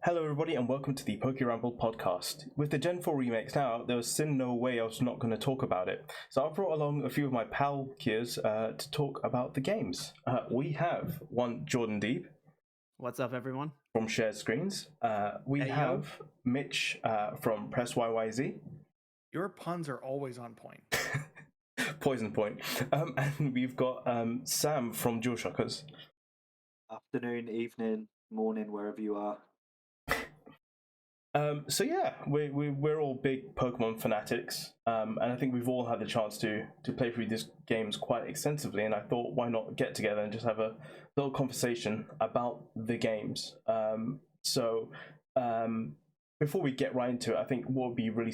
Hello, everybody, and welcome to the PokeRAMBLE podcast. With the Gen 4 remakes now out, there was sin no way I was not going to talk about it. So I brought along a few of my pal kids to talk about the games. We have one Jordan Deeb What's up, everyone? from Shared Screens. We Hey, yo. have Mitch from PressYYZ. Your puns are always on point. Poison Point. And we've got Sam from Dualshockers. Afternoon, evening, morning, wherever you are. So yeah, we're all big Pokemon fanatics, and I think we've all had the chance to play through these games quite extensively. And I thought, why not get together and just have a little conversation about the games? Before we get right into it, I think what would be really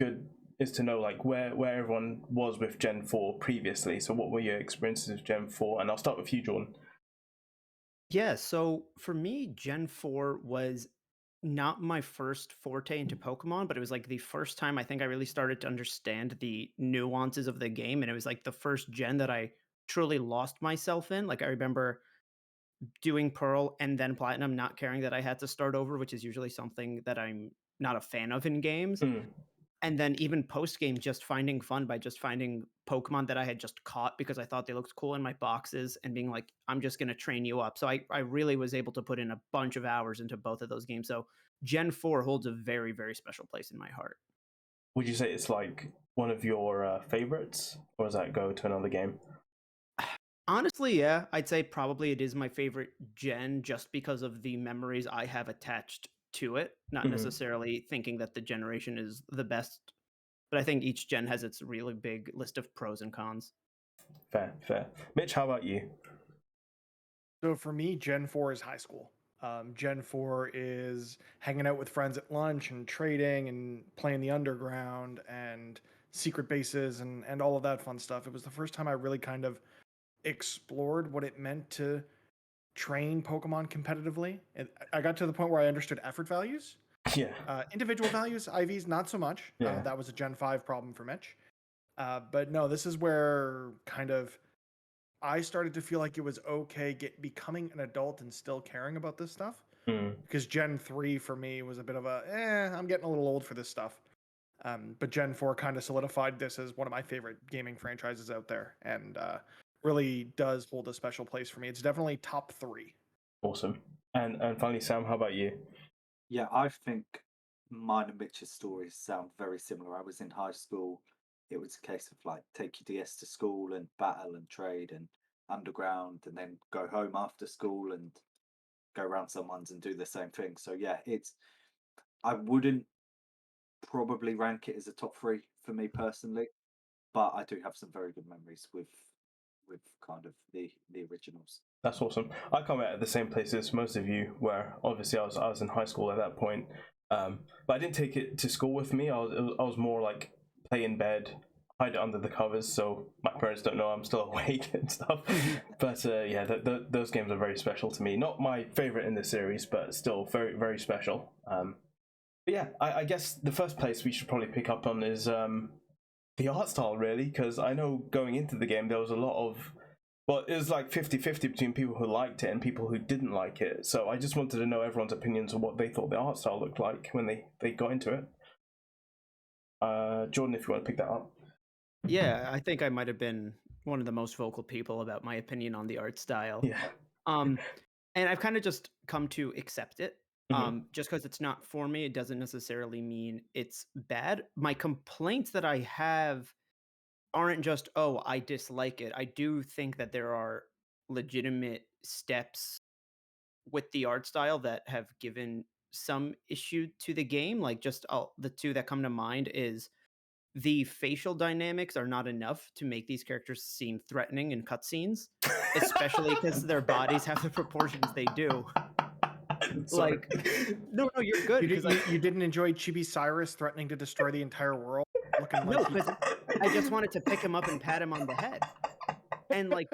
good is to know like where everyone was with Gen 4 previously. So what were your experiences with Gen 4? And I'll start with you, Jordan. Yeah, so for me, Gen 4 was not my first forte into Pokemon, but it was like the first time I think I really started to understand the nuances of the game. And it was like the first gen that I truly lost myself in. Like I remember doing Pearl and then Platinum, not caring that I had to start over, which is usually something that I'm not a fan of in games. And then even post game, just finding fun by just finding Pokemon that I had just caught because I thought they looked cool in my boxes and being like, I'm just going to train you up. So I really was able to put in a bunch of hours into both of those games. So Gen 4 holds a very, very special place in my heart. Would you say it's like one of your favorites, or does that go to another game? Honestly, yeah, I'd say probably it is my favorite gen just because of the memories I have attached to it, not necessarily thinking that the generation is the best, but I think each gen has its really big list of pros and cons. Fair. Mitch, how about you? So for me, Gen 4 is high school. Gen 4 is hanging out with friends at lunch and trading and playing the underground and secret bases and all of that fun stuff. It was the first time I really kind of explored what it meant to train Pokemon competitively. And I got to the point where I understood effort values. Yeah. Individual values, IVs, not so much. Yeah. That was a Gen 5 problem for Mitch. But no, this is where kind of I started to feel like it was okay becoming an adult and still caring about this stuff. Because Gen 3 for me was a bit of I'm getting a little old for this stuff. But Gen 4 kind of solidified this as one of my favorite gaming franchises out there and really does hold a special place for me. It's definitely top 3. Awesome. And finally, Sam, how about you? Yeah, I think mine and Mitch's stories sound very similar. I was in high school. It was a case of like take your DS to school and battle and trade and underground and then go home after school and go around someone's and do the same thing. So yeah, I wouldn't probably rank it as a top 3 for me personally, but I do have some very good memories with kind of the originals. That's awesome. I come out at the same place as most of you, where obviously I was in high school at that point, but I didn't take it to school with me. I was more like play in bed, hide it under the covers, so my parents don't know I'm still awake and stuff. But yeah, those games are very special to me. Not my favorite in the series, but still very, very special. But yeah, I guess the first place we should probably pick up on is the art style, really, because I know going into the game there was a lot of, well, it was like 50-50 between people who liked it and people who didn't like it. So I just wanted to know everyone's opinions on what they thought the art style looked like when they got into it. Jordan, if you want to pick that up. Yeah, I think I might have been one of the most vocal people about my opinion on the art style. Yeah. And I've kind of just come to accept it. Just because it's not for me, it doesn't necessarily mean it's bad. My complaints that I have aren't just, oh, I dislike it. I do think that there are legitimate steps with the art style that have given some issue to the game. Like just the two that come to mind is the facial dynamics are not enough to make these characters seem threatening in cutscenes, especially because their bodies have the proportions they do. Sorry. Like, no, you're good. You didn't enjoy Chibi Cyrus threatening to destroy the entire world? Looking No, like because I just wanted to pick him up and pat him on the head. And like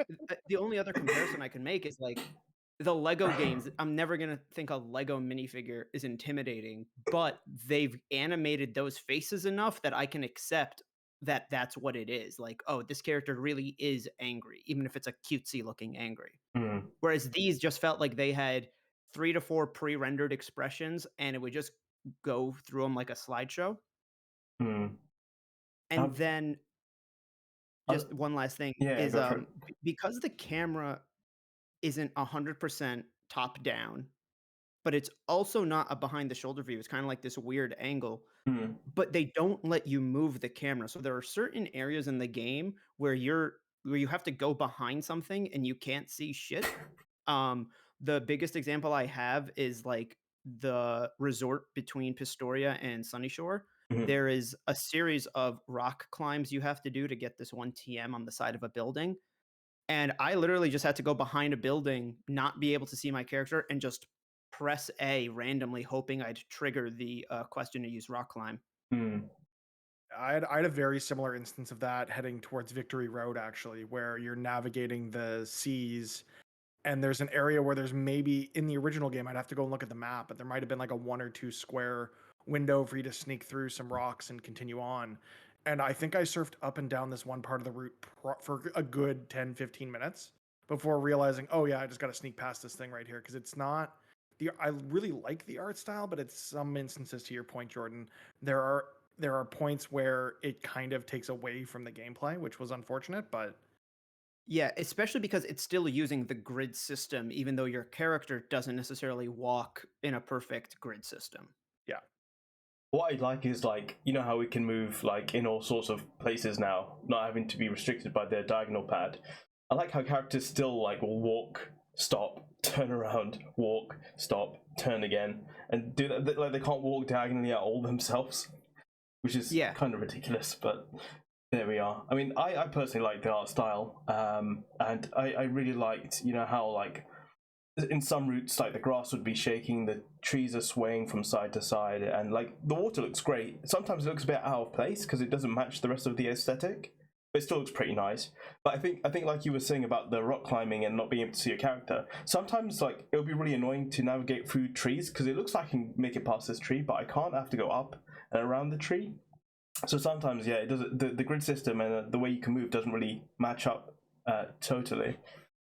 the only other comparison I can make is like the Lego games. I'm never gonna think a Lego minifigure is intimidating, but they've animated those faces enough that I can accept that that's what it is. Like, oh, this character really is angry, even if it's a cutesy looking angry. Whereas these just felt like they had 3 to 4 pre-rendered expressions, and it would just go through them like a slideshow. Hmm. And then just one last thing Yeah, is go for it. because the camera isn't 100% top down, but it's also not a behind the shoulder view. It's kind of like this weird angle, Hmm. but they don't let you move the camera. So there are certain areas in the game where you have to go behind something and you can't see shit. The biggest example I have is like the resort between Pistoria and Sunnyshore. Mhm. There is a series of rock climbs you have to do to get this one TM on the side of a building. And I literally just had to go behind a building, not be able to see my character, and just press A randomly, hoping I'd trigger the question to use rock climb. Hmm. I had a very similar instance of that heading towards Victory Road, actually, where you're navigating the seas, and there's an area where there's maybe in the original game, I'd have to go and look at the map, but there might have been like a 1 or 2 square window for you to sneak through some rocks and continue on. And I think I surfed up and down this one part of the route for a good 10, 15 minutes before realizing, oh yeah, I just got to sneak past this thing right here because it's not I really like the art style, but it's some instances, to your point, Jordan, there are points where it kind of takes away from the gameplay, which was unfortunate, but Yeah, especially because it's still using the grid system, even though your character doesn't necessarily walk in a perfect grid system. yeah. What I like is, like, you know how we can move like in all sorts of places now, not having to be restricted by their diagonal pad. I like how characters still like will walk, stop, turn around, walk, stop, turn again, and do that. Like they can't walk diagonally at all themselves, which is Yeah. kind of ridiculous, but there we are. I mean, I personally like the art style, and I really liked, you know, how like in some routes, like the grass would be shaking, the trees are swaying from side to side, and like the water looks great. Sometimes it looks a bit out of place because it doesn't match the rest of the aesthetic, but it still looks pretty nice. But I think like you were saying about the rock climbing and not being able to see your character, sometimes like it would be really annoying to navigate through trees because it looks like I can make it past this tree, but I can't. I have to go up and around the tree. So sometimes, yeah, it does. The grid system and the way you can move doesn't really match up totally.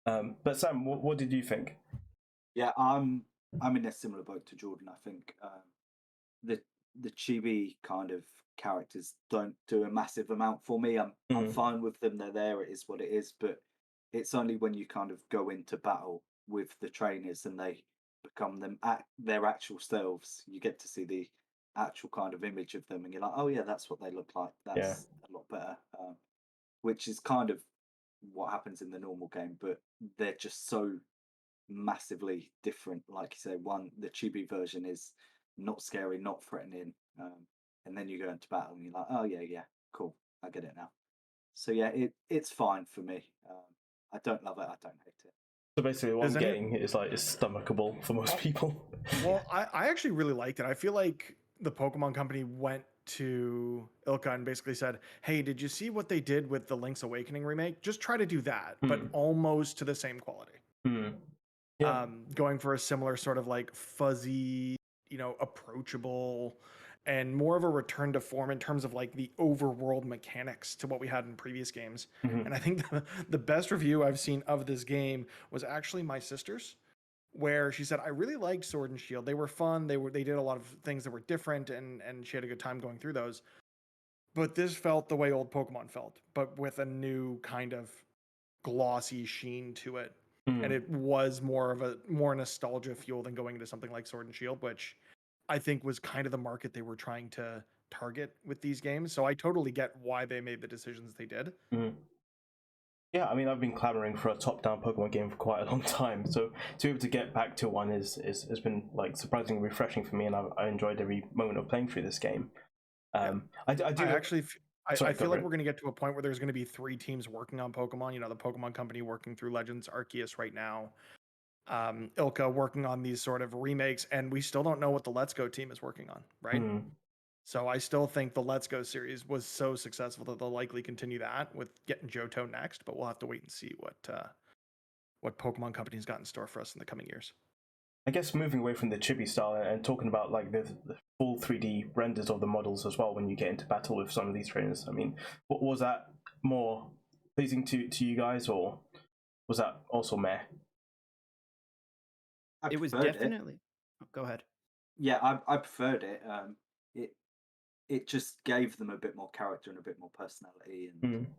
But Sam, what did you think? Yeah, I'm in a similar boat to Jordan. I think the chibi kind of characters don't do a massive amount for me. I'm fine with them. They're there. It is what it is. But it's only when you kind of go into battle with the trainers and they become their actual selves, you get to see the actual kind of image of them, and you're like, oh yeah, that's what they look like. Yeah. That's a lot better. Which is kind of what happens in the normal game, but they're just so massively different. Like you say, the chibi version is not scary, not threatening, and then you go into battle and you're like, oh yeah, cool, I get it now. So yeah, it's fine for me. I don't love it, I don't hate it. So basically, what I'm getting is like it's stomachable for most people. Well, I actually really liked it. I feel like the Pokemon Company went to Ilka and basically said, hey, did you see what they did with the Link's Awakening remake? Just try to do that, but almost to the same quality. Yeah. Going for a similar sort of like fuzzy, approachable, and more of a return to form in terms of like the overworld mechanics to what we had in previous games. And I think the best review I've seen of this game was actually my sister's, where she said, I really liked Sword and Shield. They were fun. They did a lot of things that were different, and she had a good time going through those. But this felt the way old Pokemon felt, but with a new kind of glossy sheen to it. And it was more nostalgia fuel than going into something like Sword and Shield, which I think was kind of the market they were trying to target with these games. So I totally get why they made the decisions they did. Yeah, I mean, I've been clamoring for a top-down Pokemon game for quite a long time, so to be able to get back to one has been like surprisingly refreshing for me, and I enjoyed every moment of playing through this game. I feel like we're going to get to a point where there's going to be 3 teams working on Pokemon. The Pokemon Company working through Legends Arceus right now, Ilka working on these sort of remakes, and we still don't know what the Let's Go team is working on, right? So I still think the Let's Go series was so successful that they'll likely continue that with getting Johto next, but we'll have to wait and see what Pokemon Company's got in store for us in the coming years. I guess moving away from the chibi style and talking about like the full 3D renders of the models as well when you get into battle with some of these trainers. I mean, what was that more pleasing to you guys, or was that also meh? it was preferred it. definitely. Oh, go ahead. Yeah, I preferred it. It it just gave them a bit more character and a bit more personality, and Mm.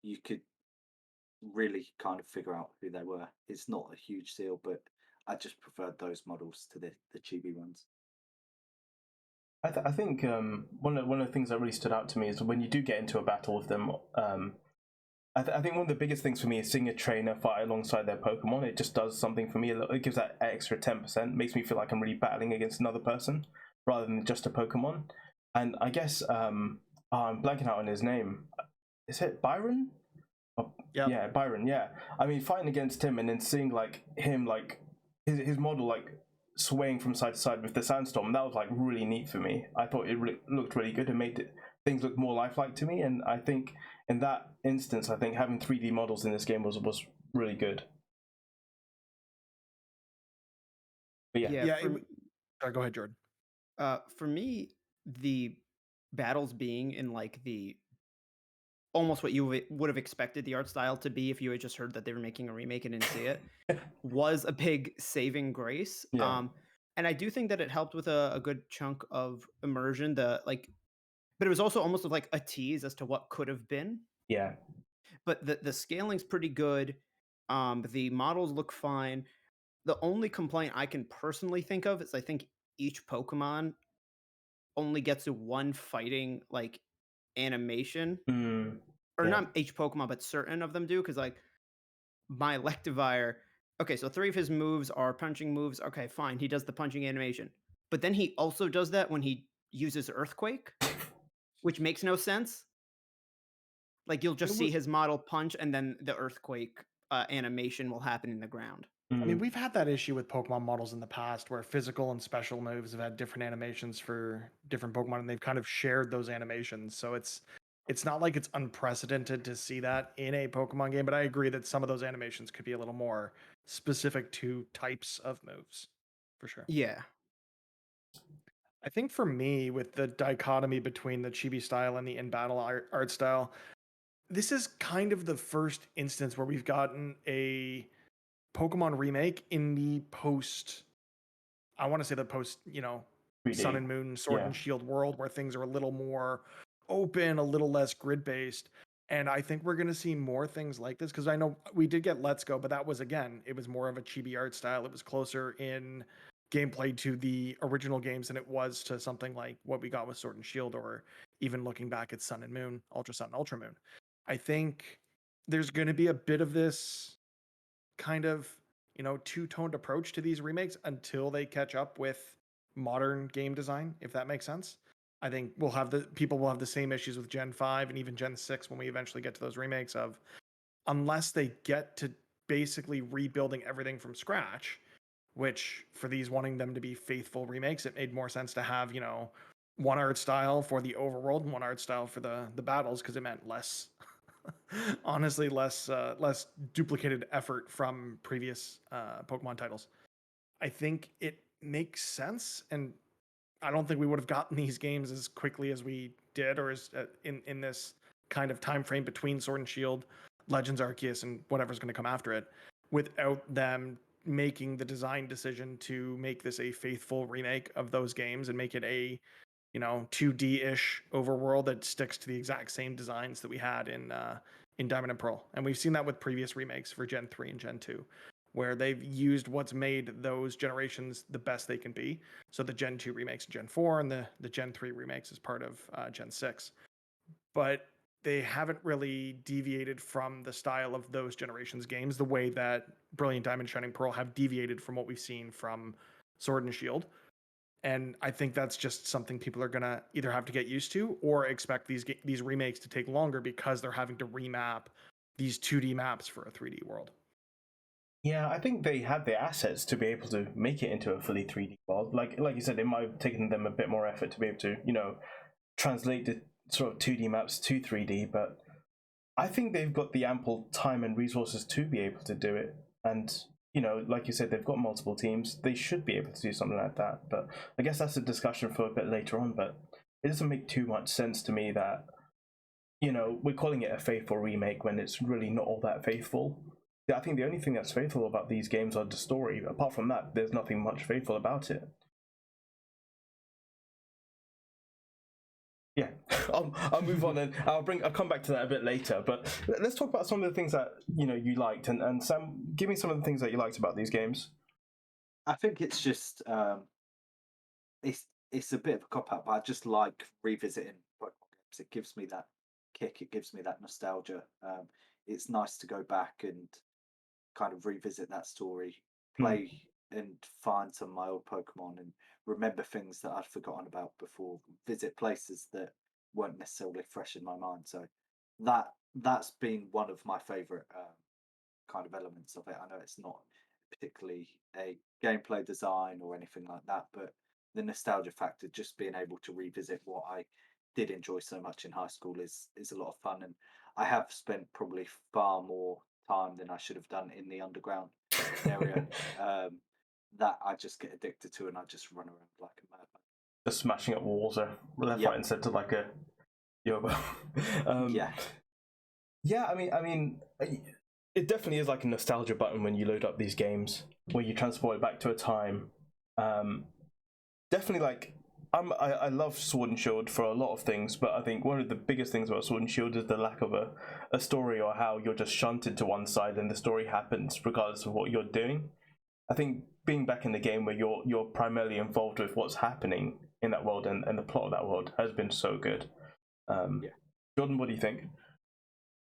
you could really kind of figure out who they were. It's not a huge deal, but I just preferred those models to the chibi ones. I think one of the things that really stood out to me is when you do get into a battle with them. I think one of the biggest things for me is seeing a trainer fight alongside their Pokemon. It just does something for me. It gives that extra 10%, makes me feel like I'm really battling against another person rather than just a Pokemon. And I guess I'm blanking out on his name. Is it Byron? Oh, Yep. yeah, Byron. Yeah, I mean, fighting against him and then seeing like him, like his model, like swaying from side to side with the sandstorm. That was like really neat for me. I thought it looked really good and made things look more lifelike to me. And I think in that instance, I think having 3D models in this game was really good. But yeah, Yeah. Sorry, go ahead, Jordan. For me, the battles being in like the almost what you would have expected the art style to be if you had just heard that they were making a remake and didn't see it was a big saving grace. Yeah. And I do think that it helped with a good chunk of immersion. But it was also almost like a tease as to what could have been. Yeah. But the scaling's pretty good. The models look fine. The only complaint I can personally think of is I think each Pokemon only gets to one fighting like animation. Or Yeah. not each Pokemon, but certain of them do. Because like my Electivire, okay, so 3 of his moves are punching moves. Okay, fine. He does the punching animation. But then he also does that when he uses Earthquake, which makes no sense. Like you'll just see his model punch and then the Earthquake animation will happen in the ground. I mean, we've had that issue with Pokemon models in the past where physical and special moves have had different animations for different Pokemon, and they've kind of shared those animations. So it's not like it's unprecedented to see that in a Pokemon game, but I agree that some of those animations could be a little more specific to types of moves, for sure. Yeah. I think for me, with the dichotomy between the chibi style and the in-battle art style, this is kind of the first instance where we've gotten a Pokemon remake in the post, I want to say the post, 3D. Sun and Moon, Sword and Shield world where things are a little more open, a little less grid based. And I think we're going to see more things like this because I know we did get Let's Go, but that was, again, it was more of a chibi art style. It was closer in gameplay to the original games than it was to something like what we got with Sword and Shield, or even looking back at Sun and Moon, Ultra Sun and Ultra Moon. I think there's going to be a bit of this kind of two-toned approach to these remakes until they catch up with modern game design, if that makes sense. I think people will have the same issues with Gen 5 and even Gen 6 when we eventually get to those remakes, of unless they get to basically rebuilding everything from scratch, which for these wanting them to be faithful remakes, it made more sense to have one art style for the overworld and one art style for the battles, because it meant less honestly less duplicated effort from previous Pokemon titles. I think it makes sense, and I don't think we would have gotten these games as quickly as we did, or as in this kind of time frame between Sword and Shield, Legends Arceus, and whatever's going to come after it, without them making the design decision to make this a faithful remake of those games and make it a 2D-ish overworld that sticks to the exact same designs that we had in Diamond and Pearl. And we've seen that with previous remakes for Gen 3 and Gen 2, where they've used what's made those generations the best they can be. So the Gen 2 remakes Gen 4 and the Gen 3 remakes as part of Gen 6. But they haven't really deviated from the style of those generations games the way that Brilliant Diamond and Shining Pearl have deviated from what we've seen from Sword and Shield. And I think that's just something people are going to either have to get used to or expect these remakes to take longer because they're having to remap these 2D maps for a 3D world. Yeah, I think they had the assets to be able to make it into a fully 3D world. Like you said, it might have taken them a bit more effort to be able to, translate the sort of 2D maps to 3D, but I think they've got the ample time and resources to be able to do it. And like you said, they've got multiple teams. They should be able to do something like that. But I guess that's a discussion for a bit later on. But it doesn't make too much sense to me that, we're calling it a faithful remake when it's really not all that faithful. I think the only thing that's faithful about these games are the story. Apart from that, there's nothing much faithful about it. Yeah, I'll move on and I'll come back to that a bit later. But let's talk about some of the things that you liked, and Sam, give me some of the things that you liked about these games. I think it's just it's a bit of a cop out, but I just like revisiting Pokemon games. It gives me that kick. It gives me that nostalgia. It's nice to go back and kind of revisit that story, play and find some of my old Pokemon and remember things that I'd forgotten about before, visit places that weren't necessarily fresh in my mind. So that's been one of my favorite kind of elements of it. I know it's not particularly a gameplay design or anything like that, but the nostalgia factor, just being able to revisit what I did enjoy so much in high school is a lot of fun. And I have spent probably far more time than I should have done in the underground area that I just get addicted to, and I just run around like a madman. Just smashing up walls left, right, and centre like a yobo. Yeah. I mean, it definitely is like a nostalgia button when you load up these games, where you transport it back to a time. Definitely, like I love Sword and Shield for a lot of things, but I think one of the biggest things about Sword and Shield is the lack of a story, or how you're just shunted to one side and the story happens regardless of what you're doing. I think being back in the game where you're primarily involved with what's happening in that world and the plot of that world has been so good. Jordan, what do you think?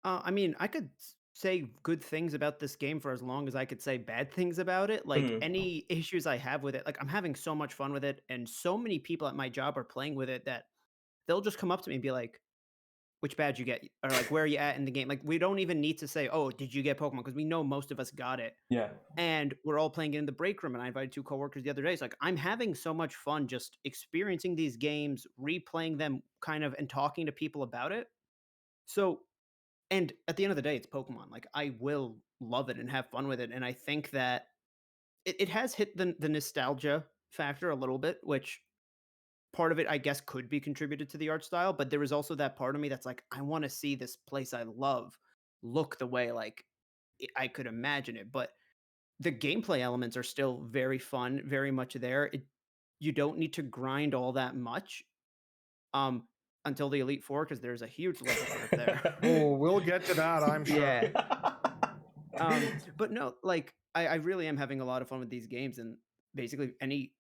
I mean, I could say good things about this game for as long as I could say bad things about it. Like any issues I have with it, like I'm having so much fun with it, and so many people at my job are playing with it that they'll just come up to me and be like, "Which badge you get?" Or like, "Where are you at in the game?" Like we don't even need to say, "Oh, did you get Pokemon?" Because we know most of us got it. Yeah. And we're all playing it in the break room. And I invited 2 coworkers the other day. It's like I'm having so much fun just experiencing these games, replaying them, kind of, and talking to people about it. So, and at the end of the day, it's Pokemon. Like I will love it and have fun with it. And I think that it has hit the nostalgia factor a little bit, which part of it, I guess, could be contributed to the art style. But there is also that part of me that's like, I want to see this place I love look the way like I could imagine it. But the gameplay elements are still very fun, very much there. You don't need to grind all that much until the Elite Four, because there's a huge level curve there. Oh, we'll get to that, I'm sure. Yeah. But no, like I really am having a lot of fun with these games, and basically any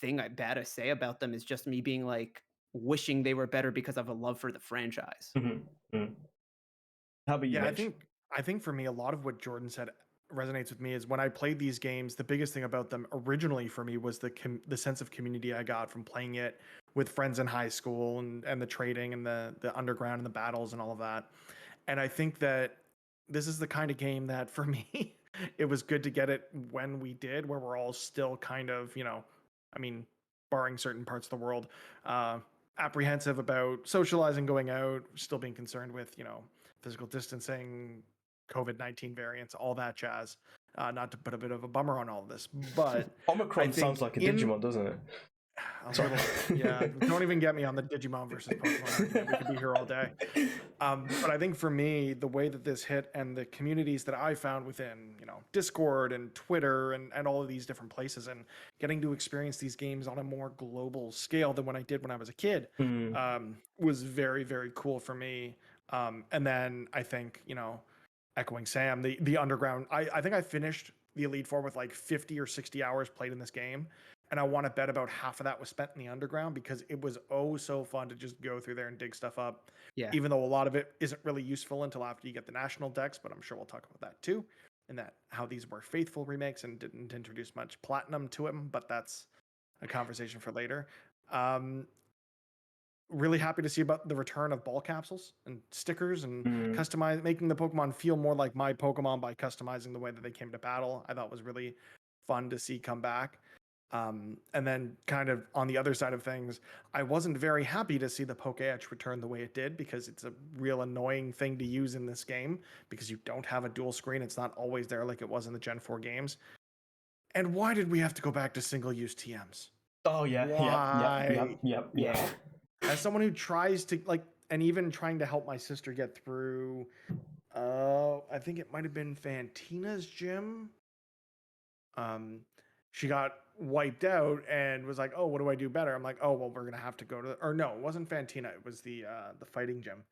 thing bad I say about them is just me being like wishing they were better because of a love for the franchise. How about you, Yeah, Mitch? I think for me, a lot of what Jordan said resonates with me. Is when I played these games, the biggest thing about them originally for me was the sense of community I got from playing it with friends in high school, and the trading and the underground and the battles and all of that. And I think that this is the kind of game that for me, it was good to get it when we did, where we're all still kind of, I mean, barring certain parts of the world, apprehensive about socializing, going out, still being concerned with, physical distancing, COVID-19 variants, all that jazz. Not to put a bit of a bummer on all of this, but Omicron sounds like a Digimon, doesn't it? Yeah, don't even get me on the Digimon versus Pokemon argument. We could be here all day. But I think for me, the way that this hit and the communities that I found within, Discord and Twitter and all of these different places, and getting to experience these games on a more global scale than when I did when I was a kid, was very, very cool for me. And then I think, echoing Sam, the underground, I think I finished the Elite Four with like 50 or 60 hours played in this game. And I want to bet about half of that was spent in the underground, because it was so fun to just go through there and dig stuff up. Yeah. Even though a lot of it isn't really useful until after you get the national decks, but I'm sure we'll talk about that too. And that how these were faithful remakes and didn't introduce much platinum to them, but that's a conversation for later. Really happy to see about the return of ball capsules and stickers and making the Pokemon feel more like my Pokemon by customizing the way that they came to battle. I thought was really fun to see come back. And then kind of on the other side of things, I wasn't very happy to see the PokeEtch return the way it did, because it's a real annoying thing to use in this game, because you don't have a dual screen. It's not always there like it was in the Gen 4 games. And why did we have to go back to single-use TMs? Oh, yeah. Why? Yeah. As someone who tries to, and even trying to help my sister get through I think it might have been Fantina's gym. She got wiped out and was like, "Oh, what do I do better?" I'm like, "Oh, well, we're gonna have to go to," or no, it wasn't Fantina. It was the fighting gym.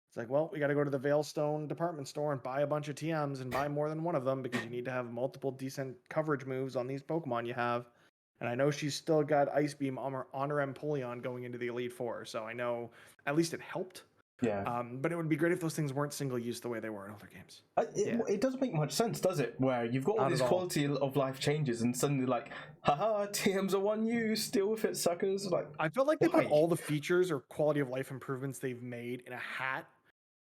It's like, well, we got to go to the Veilstone department store and buy a bunch of TMs and buy more than one of them because you need to have multiple decent coverage moves on these Pokemon you have. And I know she's still got Ice Beam on her Empoleon going into the Elite Four, so I know at least it helped. Yeah. But it would be great if those things weren't single use the way they were in other games. It doesn't make much sense, does it? Where you've got all Not these at all. quality of life changes, and suddenly like, haha, TMs are one use. Deal with it, suckers. Like, I felt like they put why? all the features or quality of life improvements they've made in a hat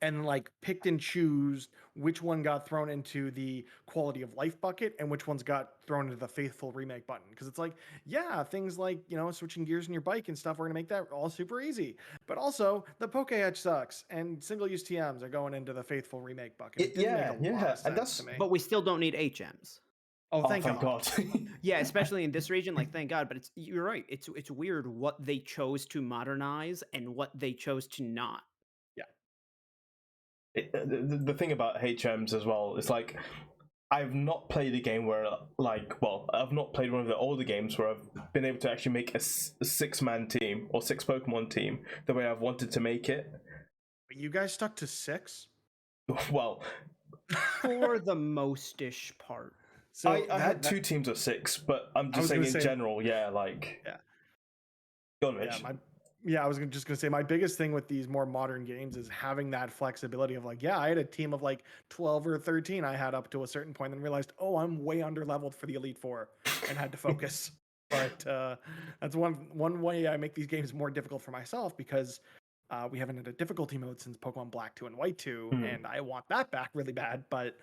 and like picked and choose which one got thrown into the quality of life bucket and which ones got thrown into the faithful remake button. Because it's like, yeah, things like, you know, switching gears in your bike and stuff, we're gonna make that all super easy. But also the Poke Edge sucks and single-use TMs are going into the faithful remake bucket. It didn't make a lot of sense to me. But we still don't need HMs. Oh, thank God. Yeah, especially in this region, like thank God. But you're right. It's weird what they chose to modernize and what they chose to not. The thing about HMs as well is like, I've not played a game where I've not played one of the older games where I've been able to actually make a 6-man team or 6 Pokemon team the way I've wanted to make it. You guys stuck to 6? Well, for the most-ish part. So I had 2 teams of 6, but I'm just saying in general, yeah, like. Yeah. Go on, Mitch. I was just going to say my biggest thing with these more modern games is having that flexibility of like, yeah, I had a team of like 12 or 13 I had up to a certain point and realized, oh, I'm way under leveled for the Elite Four and had to focus. But that's one way I make these games more difficult for myself because we haven't had a difficulty mode since Pokemon Black 2 and White 2, and I want that back really bad. But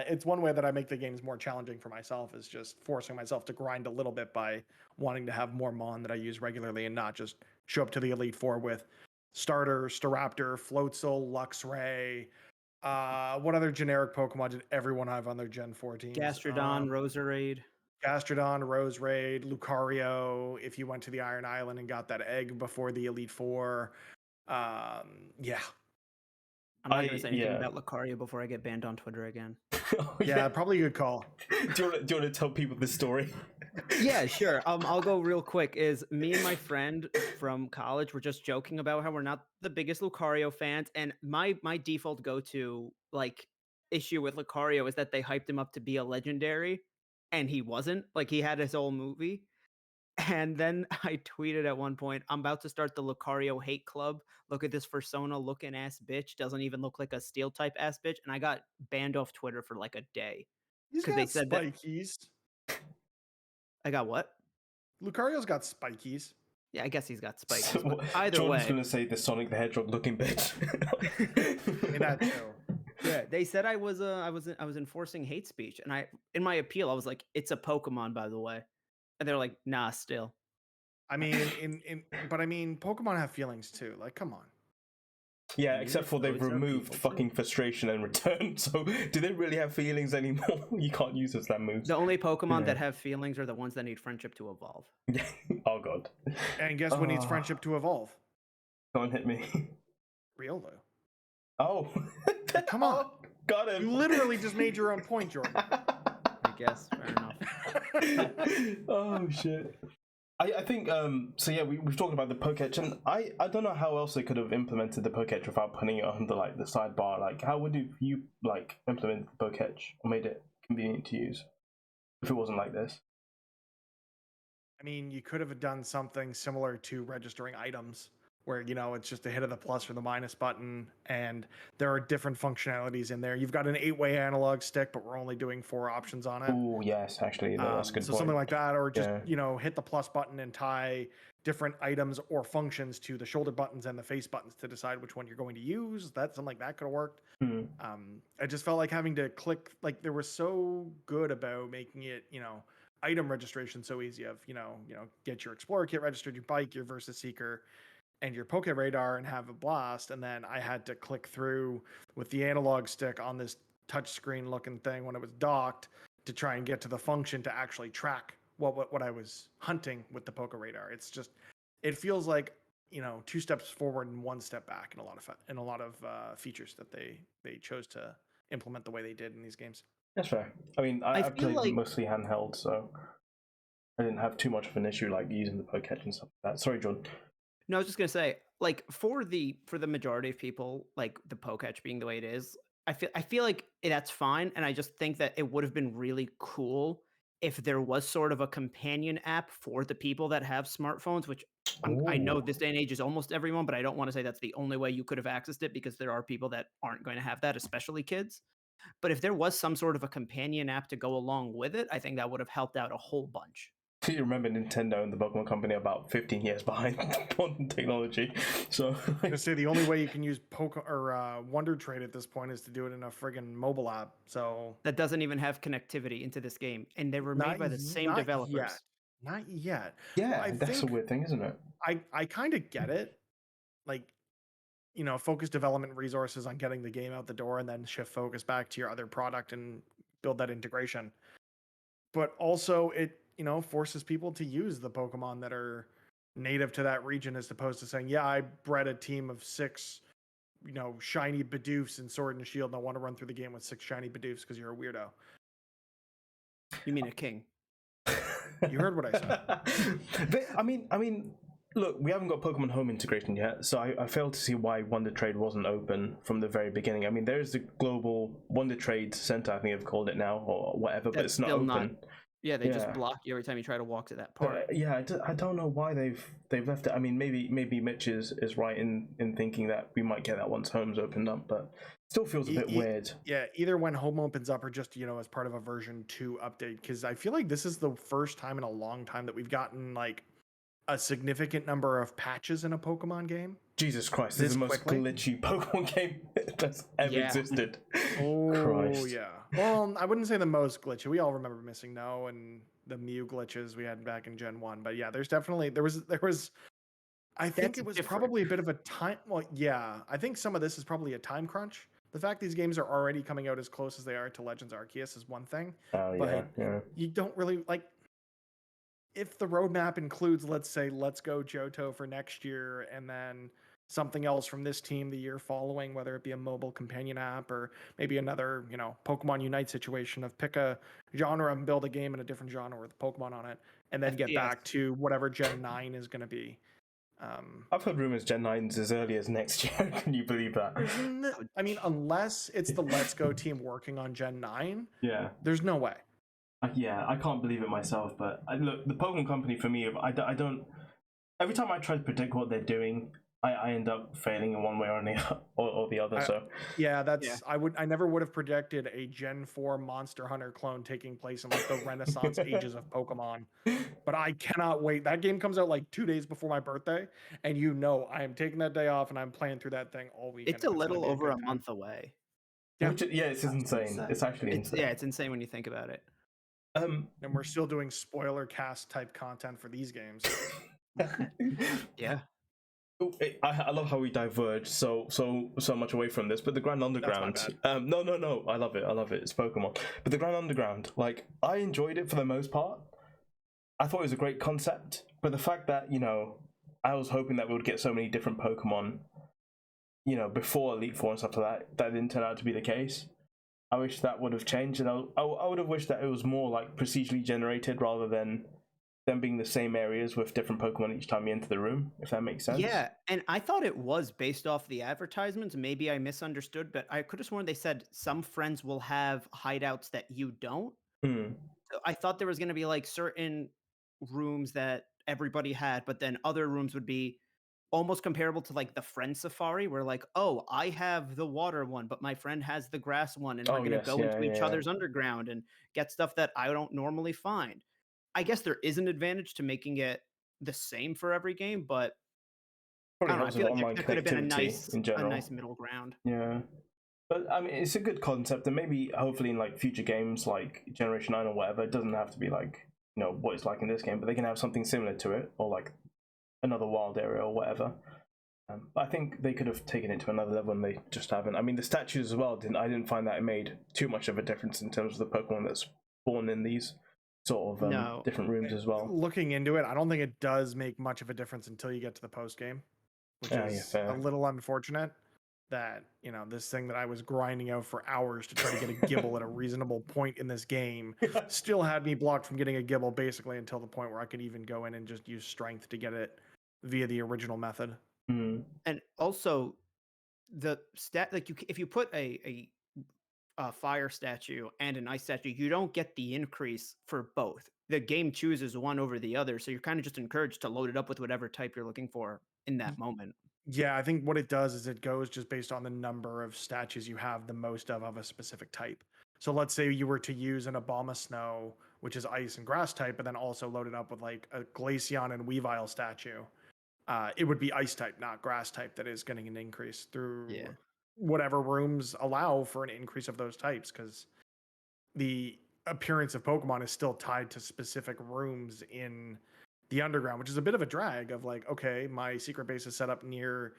it's one way that I make the games more challenging for myself is just forcing myself to grind a little bit by wanting to have more Mon that I use regularly and not just show up to the Elite Four with Starter, Staraptor, Floatzel, Luxray. What other generic Pokemon did everyone have on their Gen 4 teams? Gastrodon, Roserade. Gastrodon, Roserade, Lucario, if you went to the Iron Island and got that egg before the Elite Four. Yeah. I'm not going to say anything about Lucario before I get banned on Twitter again. Yeah, probably a good call. Do you want to tell people the story? Yeah, sure. I'll go real quick. Is me and my friend from college were just joking about how we're not the biggest Lucario fans, and my default go-to like issue with Lucario is that they hyped him up to be a legendary, and he wasn't. Like he had his own movie. And then I tweeted at one point, I'm about to start the Lucario hate club. Look at this Persona looking ass bitch. Doesn't even look like a steel type ass bitch. And I got banned off Twitter for like a day. Because they said spikies. I got what? Lucario's got spikies. Yeah, I guess he's got spikies. So, either Jordan's way. going to say the Sonic the Hedgehog looking bitch. That too. Yeah, they said I was enforcing hate speech, and in my appeal I was like, it's a Pokemon, by the way. And they're like, nah, still. I mean, but I mean, Pokemon have feelings too. Like, come on. Yeah, except for they've removed fucking frustration and return. So, do they really have feelings anymore? You can't use those moves. The only Pokemon that have feelings are the ones that need friendship to evolve. Oh god. And guess what needs friendship to evolve? Don't hit me. Riolu. Oh. Come on. Got him. You literally just made your own point, Jordan. I guess. Fair enough. Oh shit. I think so yeah, we've talked about the Pokétch, and I don't know how else they could have implemented the Pokétch without putting it under like the sidebar. Like, how would you like implement the Pokétch or made it convenient to use if it wasn't like this? I mean, you could have done something similar to registering items where, you know, it's just a hit of the plus or the minus button, and there are different functionalities in there. You've got an 8-way analog stick, but we're only doing 4 options on it. Oh, yes, actually, that's a good so point. something like that, or just, you know, hit the plus button and tie different items or functions to the shoulder buttons and the face buttons to decide which one you're going to use. That something like that could have worked. I just felt like having to click, like they were so good about making it, you know, item registration so easy of, you know, get your Explorer kit registered, your bike, your Versus Seeker, and your Poke Radar and have a blast. And then I had to click through with the analog stick on this touchscreen looking thing when it was docked to try and get to the function to actually track what I was hunting with the Poke Radar. It's just, it feels like, 2 steps forward and 1 step back in a lot of features that they chose to implement the way they did in these games. That's fair. I mean, I I feel played like mostly handheld, so I didn't have too much of an issue like using the Poketch and stuff like that. Sorry, John. no, I was just gonna say, like for the majority of people, like the Poketch being the way it is, I feel like that's fine, and I just think that it would have been really cool if there was sort of a companion app for the people that have smartphones, which I know Oh, this day and age is almost everyone, but I don't want to say that's the only way you could have accessed it because there are people that aren't going to have that, especially kids. But if there was some sort of a companion app to go along with it, I think that would have helped out a whole bunch. you remember Nintendo and the Pokemon Company are about 15 years behind on technology. So I was gonna say the only way you can use Wonder Trade at this point is to do it in a friggin' mobile app. So That doesn't even have connectivity into this game, and they were made not by the same not developers. yet, not yet. yeah, I that's a think weird thing, isn't it? I kind of get it. Like, focus development resources on getting the game out the door and then shift focus back to your other product and build that integration. But also it, forces people to use the Pokemon that are native to that region as opposed to saying, yeah, I bred a team of 6, shiny Bidoofs in Sword and Shield and I want to run through the game with 6 shiny Bidoofs because you're a weirdo. You mean a king? You heard what I said. I mean, look, we haven't got Pokemon Home integration yet, so I fail to see why Wonder Trade wasn't open from the very beginning. I mean, there's the global Wonder Trade Center, I think they've called it now, or whatever, but it's not open. Yeah, they just block you every time you try to walk to that part. Yeah, I don't know why they've left it. I mean, maybe Mitch is right in thinking that we might get that once Home's opened up, but still feels a bit weird. Yeah, either when Home opens up or just, as part of a version 2 update, because I feel like this is the first time in a long time that we've gotten like a significant number of patches in a Pokemon game. Jesus Christ, this is the most glitchy Pokemon game that's ever existed. Oh, Christ. yeah. Well, I wouldn't say the most glitchy. We all remember Missing No and the Mew glitches we had back in Gen 1. But yeah, there was I think it was probably a bit of a time. Well, yeah, I think some of this is probably a time crunch. The fact these games are already coming out as close as they are to Legends Arceus is one thing. Oh, but yeah. You don't really like. If the roadmap includes, let's say, Let's Go Johto for next year, and then something else from this team the year following, whether it be a mobile companion app or maybe another, Pokemon Unite situation of pick a genre and build a game in a different genre with Pokemon on it, and then get back to whatever Gen 9 is going to be. I've heard rumors Gen 9's as early as next year. Can you believe that? I mean, unless it's the Let's Go team working on Gen 9, yeah, there's no way. Yeah, I can't believe it myself, but look, the Pokemon Company for me, I don't. Every time I try to predict what they're doing, I end up failing in one way or the other. I never would have predicted a Gen 4 Monster Hunter clone taking place in like the Renaissance ages of Pokemon. But I cannot wait. That game comes out like 2 days before my birthday, and I am taking that day off and I'm playing through that thing all weekend. It's a little over a month away. Yeah, it's insane. It's actually insane. Yeah, it's insane when you think about it. And we're still doing spoiler cast type content for these games. Yeah. I love how we diverge so much away from this, but the Grand Underground. No, I love it. It's Pokemon, but the Grand Underground, like, I enjoyed it for the most part. I thought it was a great concept, but the fact that I was hoping that we would get so many different Pokemon, before Elite Four and stuff like that didn't turn out to be the case. I wish that would have changed, and I would have wished that it was more like procedurally generated rather than them being the same areas with different Pokemon each time you enter the room, if that makes sense. Yeah, and I thought it was based off the advertisements. Maybe I misunderstood, but I could have sworn they said some friends will have hideouts that you don't. So I thought there was going to be like certain rooms that everybody had, but then other rooms would be almost comparable to like the friend safari, where like, oh, I have the water one, but my friend has the grass one, and we're going to go into each other's underground and get stuff that I don't normally find. I guess there is an advantage to making it the same for every game, but I feel like there could have been a nice middle ground. Yeah. But I mean, it's a good concept, and maybe hopefully in like future games like Generation 9 or whatever, it doesn't have to be like, what it's like in this game, but they can have something similar to it, or like another wild area or whatever. I think they could have taken it to another level, and they just haven't. I mean, the statues as well, I didn't find that it made too much of a difference in terms of the Pokemon that's born in these sort of different rooms as well. Looking into it, I don't think it does make much of a difference until you get to the post game. which Yeah, is fair. a little unfortunate. That, you know, this thing that I was grinding out for hours to try to get a Gibble at a reasonable point in this game still had me blocked from getting a Gibble basically until the point where I could even go in and just use strength to get it via the original method. Mm. And also, the stat, like, if you put a fire statue and an ice statue, you don't get the increase for both. The game chooses one over the other, so you're kind of just encouraged to load it up with whatever type you're looking for in that moment. Yeah, I think what it does is it goes just based on the number of statues you have the most of a specific type. So let's say you were to use an Abomasnow, which is ice and grass type, but then also load it up with like a Glaceon and Weavile statue. It would be ice type, not grass type, that is getting an increase through whatever rooms allow for an increase of those types, because the appearance of Pokemon is still tied to specific rooms in the underground, which is a bit of a drag of like, okay, my secret base is set up near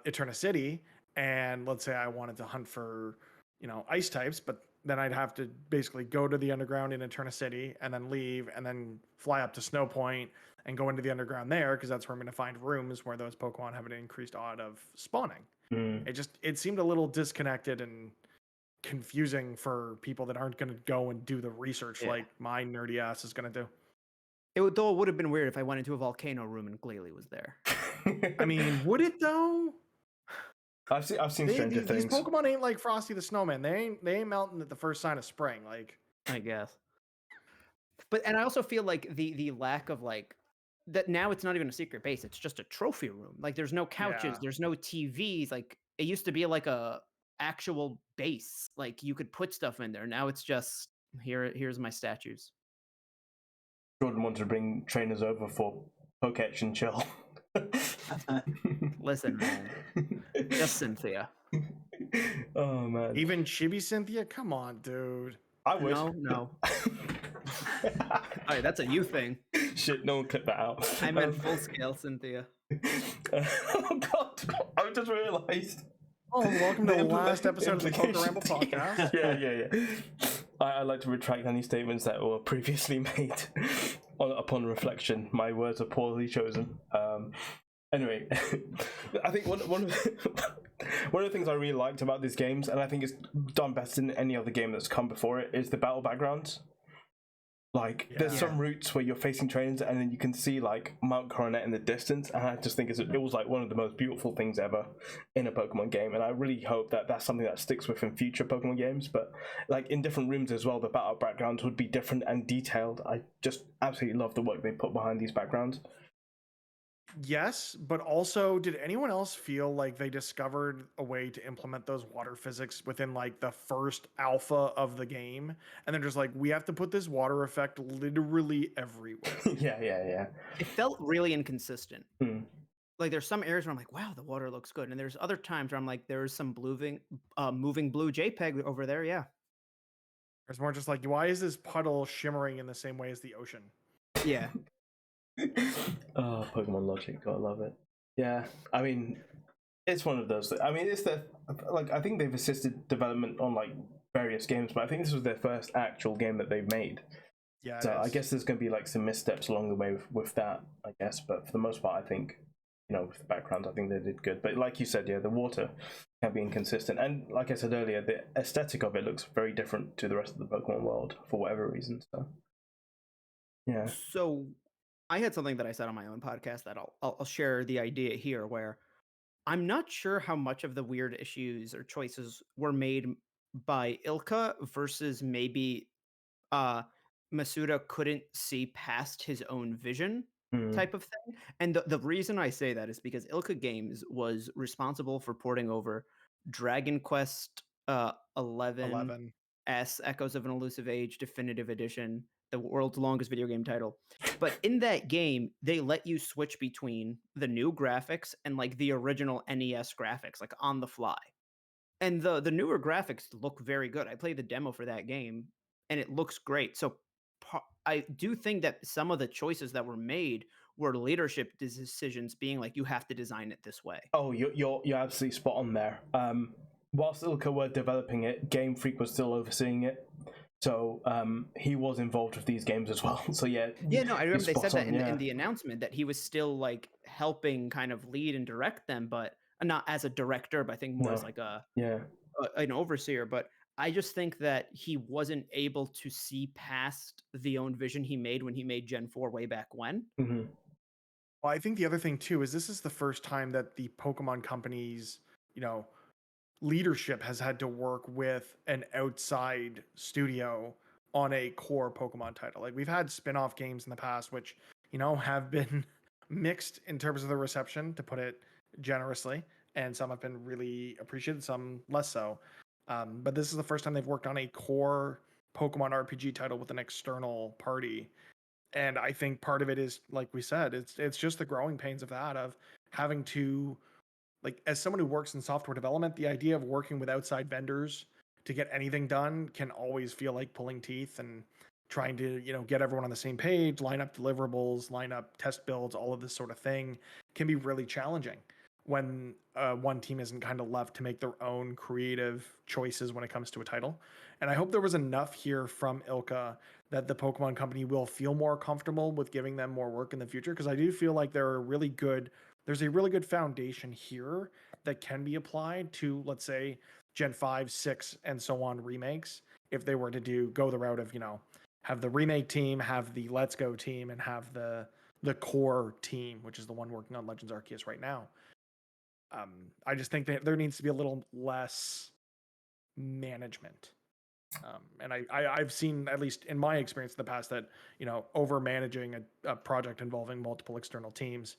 Eterna City, and let's say I wanted to hunt for, you know, ice types, but then I'd have to basically go to the underground in Eterna City and then leave and then fly up to Snow Point and go into the underground there, because that's where I'm going to find rooms where those Pokemon have an increased odd of spawning. It seemed a little disconnected and confusing for people that aren't going to go and do the research like my nerdy ass is going to do. It would have been weird if I went into a volcano room and Glalie was there. I mean, would it though? I've seen stranger things. These Pokemon ain't like Frosty the Snowman. They ain't melting at the first sign of spring. Like, I guess. And I also feel like the lack of like that now it's not even a secret base. It's just a trophy room. Like there's no couches, there's no TVs. Like it used to be like a actual base. Like you could put stuff in there. Now it's just here's my statues. Jordan wanted to bring trainers over for Poketch and chill. Listen, man. Just Cynthia. Oh man. Even Chibi Cynthia? Come on, dude. I wish. No. Alright, that's a you thing. Shit, no one clip that out. I meant full scale Cynthia. Oh god, I just realised. Oh, welcome to the last episode of the PokeRAMBLE podcast. Yeah. I'd like to retract any statements that were previously made upon reflection. My words are poorly chosen. Anyway, I think one of the things I really liked about these games, and I think it's done best in any other game that's come before it, is the battle backgrounds. Like, there's some routes where you're facing trains and then you can see, like, Mount Coronet in the distance, and I just think it was, like, one of the most beautiful things ever in a Pokemon game, and I really hope that that's something that sticks with in future Pokemon games, but, like, in different rooms as well, the battle backgrounds would be different and detailed. I just absolutely love the work they put behind these backgrounds. Yes, but also, did anyone else feel like they discovered a way to implement those water physics within like the first alpha of the game? And they're just like, we have to put this water effect literally everywhere. Yeah. It felt really inconsistent. Like there's some areas where I'm like, wow, the water looks good. And there's other times where I'm like, there's some moving blue JPEG over there. Yeah. It's more just like, why is this puddle shimmering in the same way as the ocean? Yeah. Oh, Pokemon logic, gotta love it. Yeah, I mean, it's one of those. I mean, it's I think they've assisted development on like various games, but I think this was their first actual game that they've made. Yeah. So I guess there's going to be like some missteps along the way with that, I guess. But for the most part, I think, you know, with the background, I think they did good. But like you said, yeah, the water can be inconsistent, and like I said earlier, the aesthetic of it looks very different to the rest of the Pokemon world for whatever reason. So yeah. So I had something that I said on my own podcast that I'll share the idea here, where I'm not sure how much of the weird issues or choices were made by Ilka versus maybe Masuda couldn't see past his own vision type of thing. And the reason I say that is because Ilka Games was responsible for porting over Dragon Quest 11 S Echoes of an Elusive Age Definitive Edition, the world's longest video game title. But in that game, they let you switch between the new graphics and like the original NES graphics, like on the fly. And the newer graphics look very good. I played the demo for that game and it looks great. So I do think that some of the choices that were made were leadership decisions, being like, you have to design it this way. Oh, you're absolutely spot on there. Whilst Ilka were developing it, Game Freak was still overseeing it. So he was involved with these games as well. So yeah. No, I remember they said that in the announcement, that he was still like helping kind of lead and direct them, but not as a director, but I think more as No. like an overseer. But I just think that he wasn't able to see past the own vision he made when he made Gen 4 way back when. Mm-hmm. Well, I think the other thing too is this is the first time that the Pokemon company's, leadership has had to work with an outside studio on a core Pokemon title. Like we've had spin-off games in the past which, have been mixed in terms of the reception, to put it generously, and some have been really appreciated, some less so. But this is the first time they've worked on a core Pokemon RPG title with an external party. And I think part of it is, like we said, it's just the growing pains of that, of having to, like, as someone who works in software development, the idea of working with outside vendors to get anything done can always feel like pulling teeth, and trying to, get everyone on the same page, line up deliverables, line up test builds, all of this sort of thing can be really challenging when one team isn't kind of left to make their own creative choices when it comes to a title. And I hope there was enough here from ILCA that the Pokemon Company will feel more comfortable with giving them more work in the future, because I do feel like there's a really good foundation here that can be applied to, let's say, Gen 5, 6, and so on remakes, if they were to go the route of, have the remake team, have the Let's Go team, and have the core team, which is the one working on Legends Arceus right now. I just think that there needs to be a little less management. And I've seen, at least in my experience in the past, that, over managing a project involving multiple external teams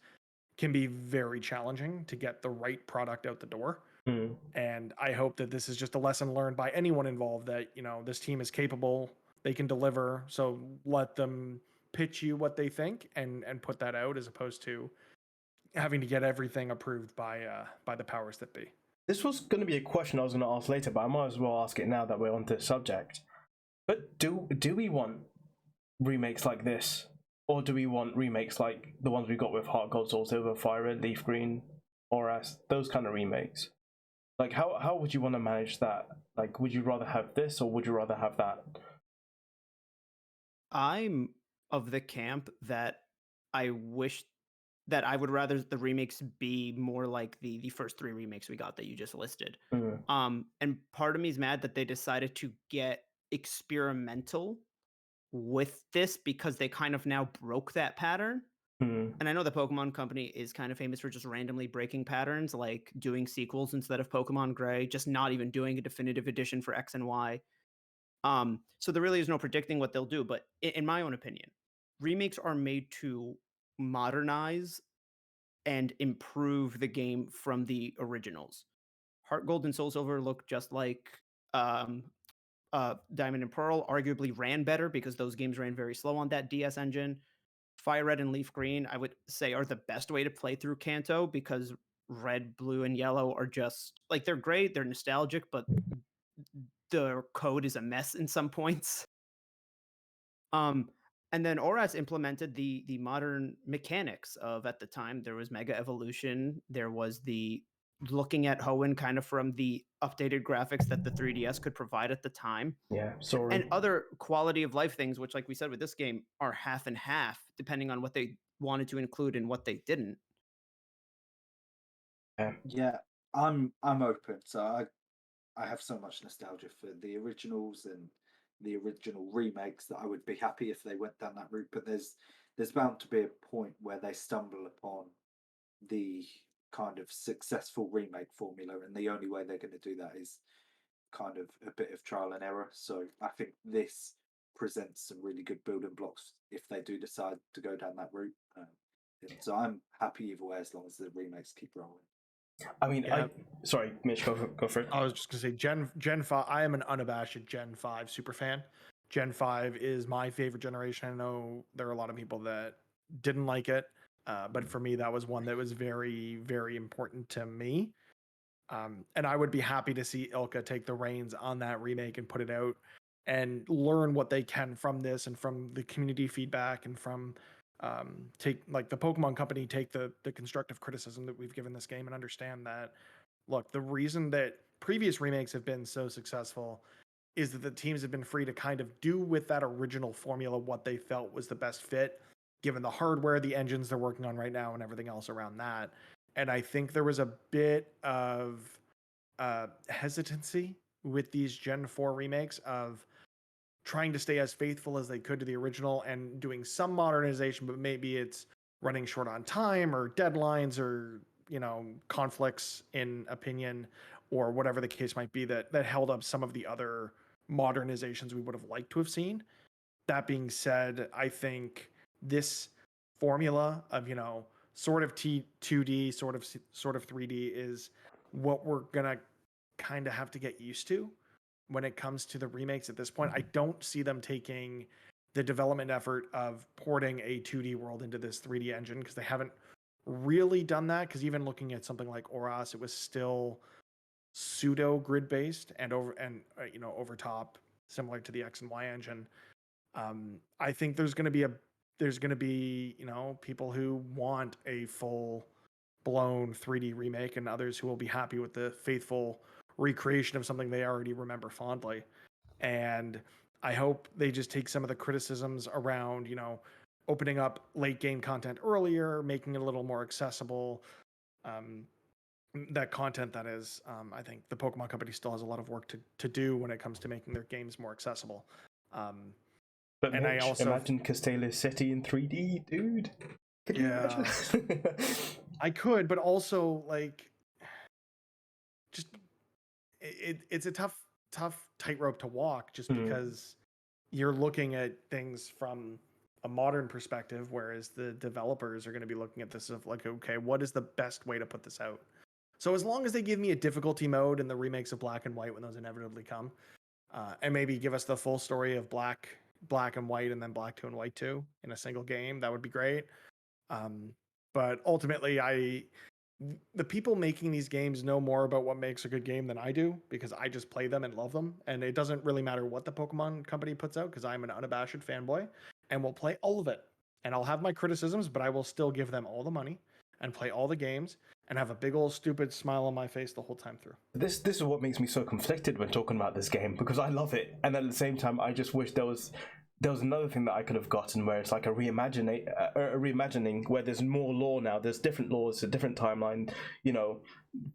can be very challenging to get the right product out the door. Mm. And I hope that this is just a lesson learned by anyone involved, that, this team is capable, they can deliver. So let them pitch you what they think and put that out, as opposed to having to get everything approved by the powers that be. This was going to be a question I was going to ask later, but I might as well ask it now that we're on this subject. But do we want remakes like this, or do we want remakes like the ones we got with Heart Gold, Soul Silver, Fire Red, Leaf Green, Oras, those kind of remakes? Like, how would you want to manage that? Like, would you rather have this, or would you rather have that? I'm of the camp that I wish that I would rather the remakes be more like the first 3 remakes we got that you just listed. Mm. And part of me is mad that they decided to get experimental with this, because they kind of now broke that pattern. Mm. And I know the Pokemon Company is kind of famous for just randomly breaking patterns, like doing sequels instead of Pokemon Gray, just not even doing a definitive edition for X and Y. So there really is no predicting what they'll do. But in my own opinion, remakes are made to modernize and improve the game from the originals. Heart Gold and Soul Silver look just like um, Diamond and Pearl, arguably ran better because those games ran very slow on that DS engine. Fire Red and Leaf Green, I would say, are the best way to play through Kanto, because Red, Blue, and Yellow are just like, they're great, they're nostalgic, but the code is a mess in some points. And then Oras implemented the modern mechanics of, at the time, there was Mega Evolution, there was the looking at Hoenn kind of from the updated graphics that the 3DS could provide at the time. Yeah, sorry. And other quality of life things, which, like we said with this game, are half and half, depending on what they wanted to include and what they didn't. Yeah, I'm open. So I have so much nostalgia for the originals and the original remakes that I would be happy if they went down that route. But there's bound to be a point where they stumble upon the kind of successful remake formula, and the only way they're going to do that is kind of a bit of trial and error. So I think this presents some really good building blocks if they do decide to go down that route. So I'm happy either way, as long as the remakes keep rolling. I mean, Yeah. sorry, Mitch, go for it. I was just gonna say Gen 5. I am an unabashed Gen 5 super fan. Gen 5 is my favorite generation. I know there are a lot of people that didn't like it, but for me, that was one that was very, very important to me. And I would be happy to see ILCA take the reins on that remake and put it out and learn what they can from this, and from the community feedback, and from take, like, the Pokemon Company, take the constructive criticism that we've given this game, and understand that, look, the reason that previous remakes have been so successful is that the teams have been free to kind of do with that original formula what they felt was the best fit, given the hardware, the engines they're working on right now, and everything else around that. And I think there was a bit of hesitancy with these Gen 4 remakes of trying to stay as faithful as they could to the original and doing some modernization, but maybe it's running short on time or deadlines or, you know, conflicts in opinion or whatever the case might be that held up some of the other modernizations we would have liked to have seen. That being said, I think this formula of, you know, sort of 2D, sort of 3D is what we're gonna kind of have to get used to when it comes to the remakes at this point. I don't see them taking the development effort of porting a 2D world into this 3D engine because they haven't really done that. Because even looking at something like Oras, it was still pseudo grid based and you know, over top, similar to the X and Y engine. I think there's going to be, you know, people who want a full blown 3D remake and others who will be happy with the faithful recreation of something they already remember fondly. And I hope they just take some of the criticisms around, you know, opening up late game content earlier, making it a little more accessible. That content that is, I think the Pokemon Company still has a lot of work to do when it comes to making their games more accessible. But and Mitch, I also imagine Castella's City in 3D, dude. Could you imagine? I could, but also like, just it's a tough tightrope to walk, just because you're looking at things from a modern perspective, whereas the developers are going to be looking at this of like, okay, what is the best way to put this out? So as long as they give me a difficulty mode in the remakes of Black and White when those inevitably come, and maybe give us the full story of Black and White and then Black 2 and White 2 in a single game, that would be great. But ultimately, the people making these games know more about what makes a good game than I do, because I just play them and love them. And it doesn't really matter what the Pokemon Company puts out, because I'm an unabashed fanboy and will play all of it. And I'll have my criticisms, but I will still give them all the money and play all the games and have a big old stupid smile on my face the whole time through. This is what makes me so conflicted when talking about this game, because I love it, and at the same time I just wish there was another thing that I could have gotten where it's like a reimagining where there's more lore now. There's different laws, a different timeline. You know,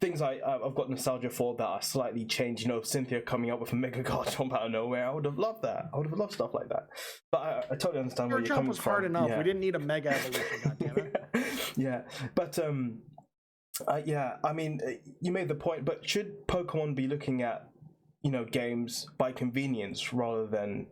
things I've got nostalgia for that are slightly changed. You know, Cynthia coming up with a Mega Garchomp out of nowhere. I would have loved that. I would have loved stuff like that. But I totally understand where you're coming from. Hard enough. Yeah. We didn't need a Mega Evolution. Goddammit. Yeah, but yeah, I mean, you made the point. But should Pokemon be looking at, you know, games by convenience rather than,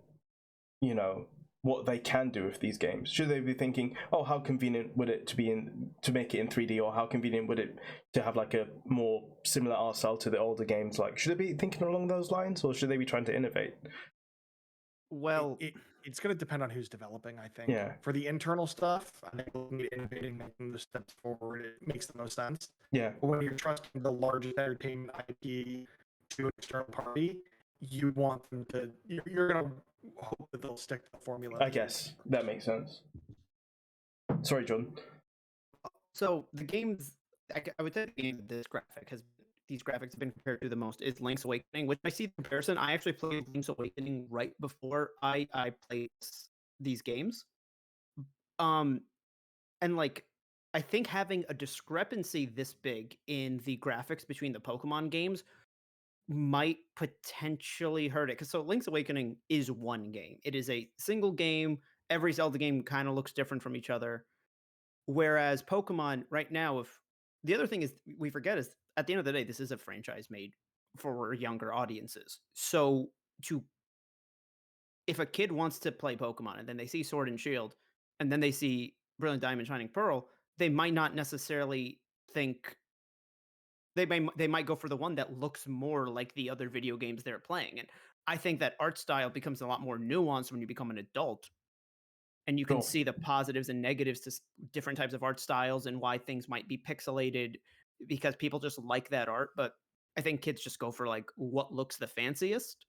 you know, what they can do with these games? Should they be thinking, oh, how convenient would it to make it in 3D, or how convenient would it to have like a more similar art style to the older games? Like, should they be thinking along those lines, or should they be trying to innovate? Well, it's going to depend on who's developing, I think. Yeah. For the internal stuff, I think innovating, making the steps forward, it makes the most sense. Yeah. But when you're trusting the largest entertainment IP to an external party, you want them to. You're going to hope that they'll stick to the formula. I guess that makes sense. Sorry, John. So the games, I would say the game these graphics have been compared to the most is Link's Awakening, which I see the comparison. I actually played Link's Awakening right before I played these games. And like, I think having a discrepancy this big in the graphics between the Pokemon games might potentially hurt it. Because so Link's Awakening is one game. It is a single game. Every Zelda game kind of looks different from each other. Whereas Pokemon right now, if the other thing is we forget is at the end of the day, this is a franchise made for younger audiences. So if a kid wants to play Pokemon and then they see Sword and Shield and then they see Brilliant Diamond, Shining Pearl, they might not necessarily think they might go for the one that looks more like the other video games they're playing. And I think that art style becomes a lot more nuanced when you become an adult. And you can see the positives and negatives to different types of art styles and why things might be pixelated because people just like that art. But I think kids just go for like what looks the fanciest.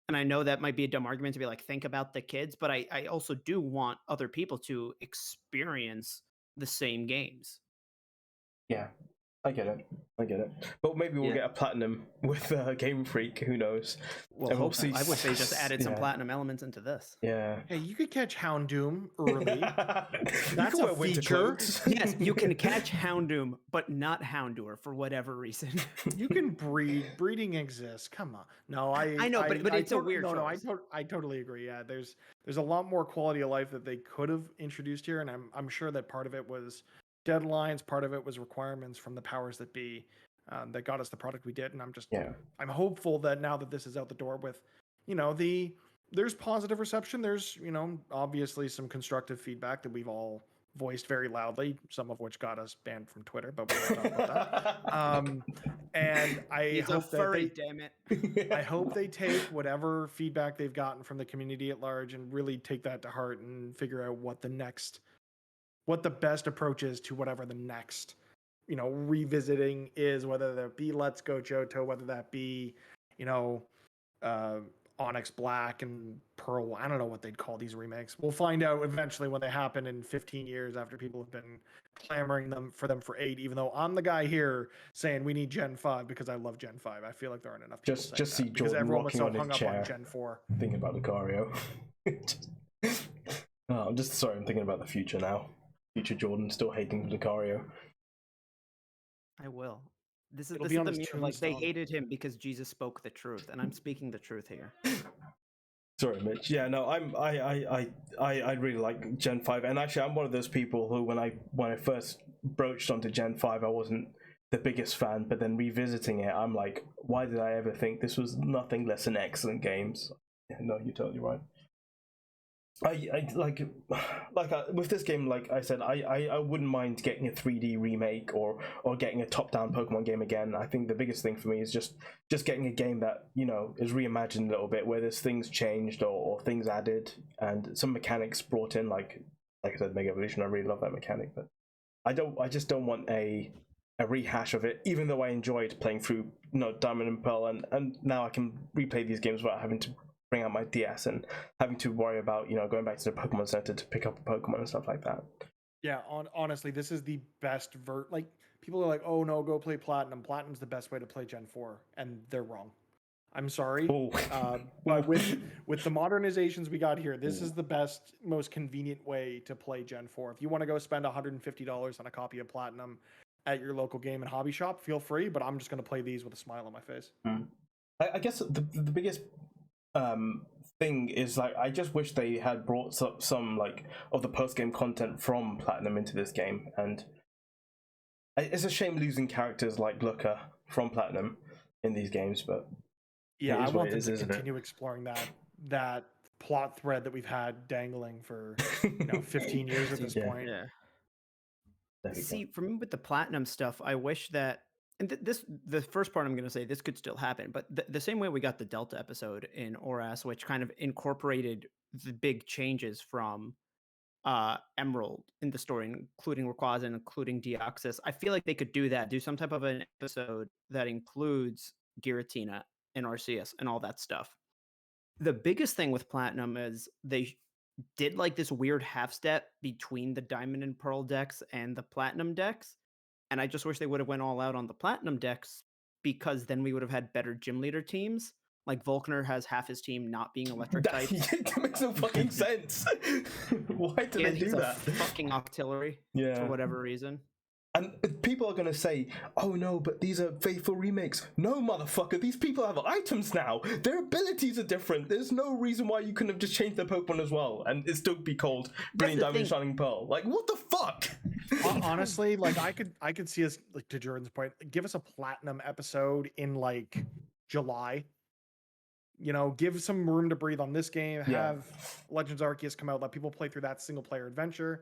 And I know that might be a dumb argument to be like, think about the kids, but I also do want other people to experience the same games. Yeah. I get it. But maybe we'll get a platinum with Game Freak. Who knows? Well, And we'll hope so. see. I wish they just added some platinum elements into this. Yeah. Hey, you could catch Houndoom early. That's That's a feature. Yes, you can catch Houndoom, but not Houndour for whatever reason. You can breed. Breeding exists. Come on. No, I know, but it's a weird choice. I totally agree. Yeah, there's a lot more quality of life that they could have introduced here, and I'm sure that part of it was deadlines, part of it was requirements from the powers that be that got us the product we did. And I'm hopeful that now that this is out the door with, there's positive reception. There's, obviously some constructive feedback that we've all voiced very loudly, some of which got us banned from Twitter, but we won't talk about that. And I hope that damn it. I hope they take whatever feedback they've gotten from the community at large and really take that to heart and figure out what the best approach is to whatever the next, revisiting is, whether that be Let's Go Johto, whether that be, Onyx Black and Pearl. I don't know what they'd call these remakes. We'll find out eventually when they happen in 15 years after people have been clamoring for them for 8, even though I'm the guy here saying we need Gen 5 because I love Gen 5. I feel like there aren't enough people just see because Jordan everyone was rocking so on hung his up chair on Gen 4. thinking about Lucario. I'm just sorry, I'm thinking about the future now. Future Jordan still hating Lucario. I will. This is It'll the be on his meme, like they tombstone. hated him because Jesus spoke the truth, and I'm speaking the truth here. Sorry, Mitch. Yeah, no, I really like Gen 5, and actually I'm one of those people who when I first broached onto Gen 5, I wasn't the biggest fan, but then revisiting it, I'm like, why did I ever think this was nothing less than excellent games? Yeah, no, you're totally right. I with this game, like I said, I wouldn't mind getting a 3D remake or getting a top-down Pokemon game again. I think the biggest thing for me is just getting a game that is reimagined a little bit, where there's things changed or things added and some mechanics brought in. Like I said, Mega Evolution, I really love that mechanic, but I just don't want a rehash of it. Even though I enjoyed playing through Diamond and Pearl, and now I can replay these games without having to bring out my DS and having to worry about going back to the Pokemon Center to pick up a Pokemon and stuff like that. Yeah, honestly, this is the best like people are like, oh no, go play Platinum. Platinum's the best way to play Gen 4, and they're wrong. I'm sorry. But with the modernizations we got here, this is the best, most convenient way to play Gen 4. If you want to go spend $150 on a copy of Platinum at your local game and hobby shop, feel free, but I'm just going to play these with a smile on my face. I guess the biggest thing is, like, I just wish they had brought some like of the post-game content from Platinum into this game, and it's a shame losing characters like Looker from Platinum in these games, but yeah, I want them to continue exploring that plot thread that we've had dangling for 15 years at this point. Yeah. See, for me with the Platinum stuff, I wish that, and the first part I'm going to say, this could still happen, but the same way we got the Delta episode in ORAS, which kind of incorporated the big changes from Emerald in the story, including Rayquaza and including Deoxys. I feel like they could do that, do some type of an episode that includes Giratina and Arceus and all that stuff. The biggest thing with Platinum is they did like this weird half step between the Diamond and Pearl decks and the Platinum decks. And I just wish they would have went all out on the Platinum decks, because then we would have had better gym leader teams. Like Volkner has half his team not being electric types. That makes no fucking sense. Why did they do that? Fucking Octillery, for whatever reason. And people are going to say, oh no, but these are faithful remakes. No, motherfucker, these people have items now. Their abilities are different. There's no reason why you couldn't have just changed their Pokemon as well and it still be called Brilliant Diamond Shining Pearl. Like, what the fuck? Honestly, like I could see us, like, to Jordan's point, give us a Platinum episode in like July. Give some room to breathe on this game. Have Legends Arceus come out, let people play through that single player adventure.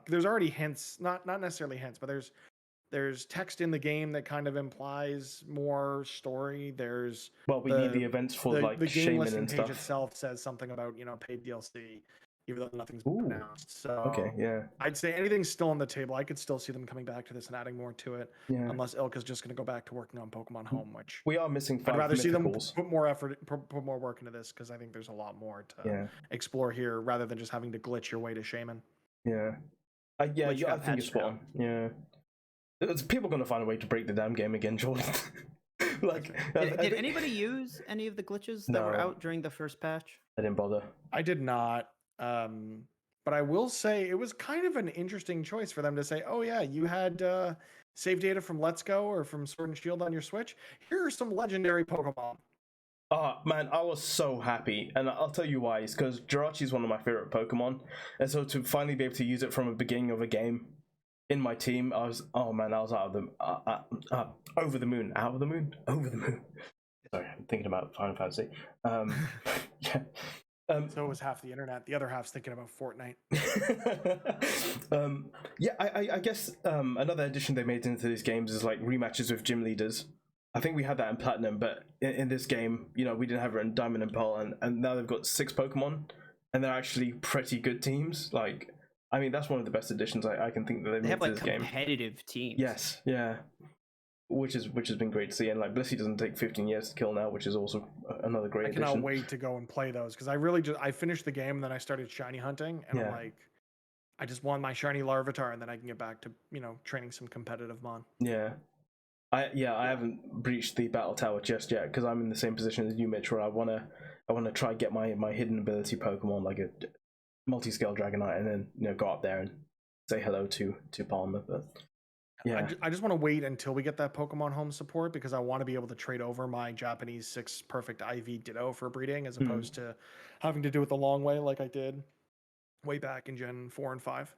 There's already hints, not necessarily hints, but there's text in the game that kind of implies more story. We need the events for the game Shaman listing and page stuff itself says something about paid DLC, even though nothing's been announced. So I'd say anything's still on the table. I could still see them coming back to this and adding more to it, unless Ilka's just going to go back to working on Pokemon Home, which we are missing. I'd rather see them put more effort, put more work into this, because I think there's a lot more to explore here, rather than just having to glitch your way to Shaman. I think you're spot on. People are gonna find a way to break the damn game again, Jordan. Like, Did anybody use any of the glitches that were No. out during the first patch? I didn't bother. I did not. But I will say it was kind of an interesting choice for them to say, "Oh yeah, you had save data from Let's Go or from Sword and Shield on your Switch. Here are some legendary Pokemon." Oh man, I was so happy, and I'll tell you why. It's because Jirachi is one of my favorite Pokemon, and so to finally be able to use it from the beginning of a game in my team, I was out of the over the moon, out of the moon, over the moon. Sorry, I'm thinking about Final Fantasy. Yeah. So was half the internet. The other half's thinking about Fortnite. Yeah, I guess another addition they made into these games is like rematches with gym leaders. I think we had that in Platinum, but in this game, you know, we didn't have it in Diamond and Pearl, and now they've got 6 Pokemon, and they're actually pretty good teams. Like, I mean, that's one of the best additions I can think that they've They made have to like this game. competitive teams. Yes, yeah. Which has been great to see, and like Blissey doesn't take 15 years to kill now, which is also another great I addition. cannot wait to go and play those because I finished the game and then I started shiny hunting and I'm like, I just want my shiny Larvitar and then I can get back to training some competitive mon. Yeah. I haven't breached the battle tower just yet because I'm in the same position as you, Mitch, where I wanna try get my hidden ability Pokemon like a multi-scale Dragonite, and then go up there and say hello to Palmer. But yeah, I just want to wait until we get that Pokemon Home support because I want to be able to trade over my Japanese 6 perfect IV Ditto for breeding as opposed to having to do it the long way like I did way back in Gen 4 and 5.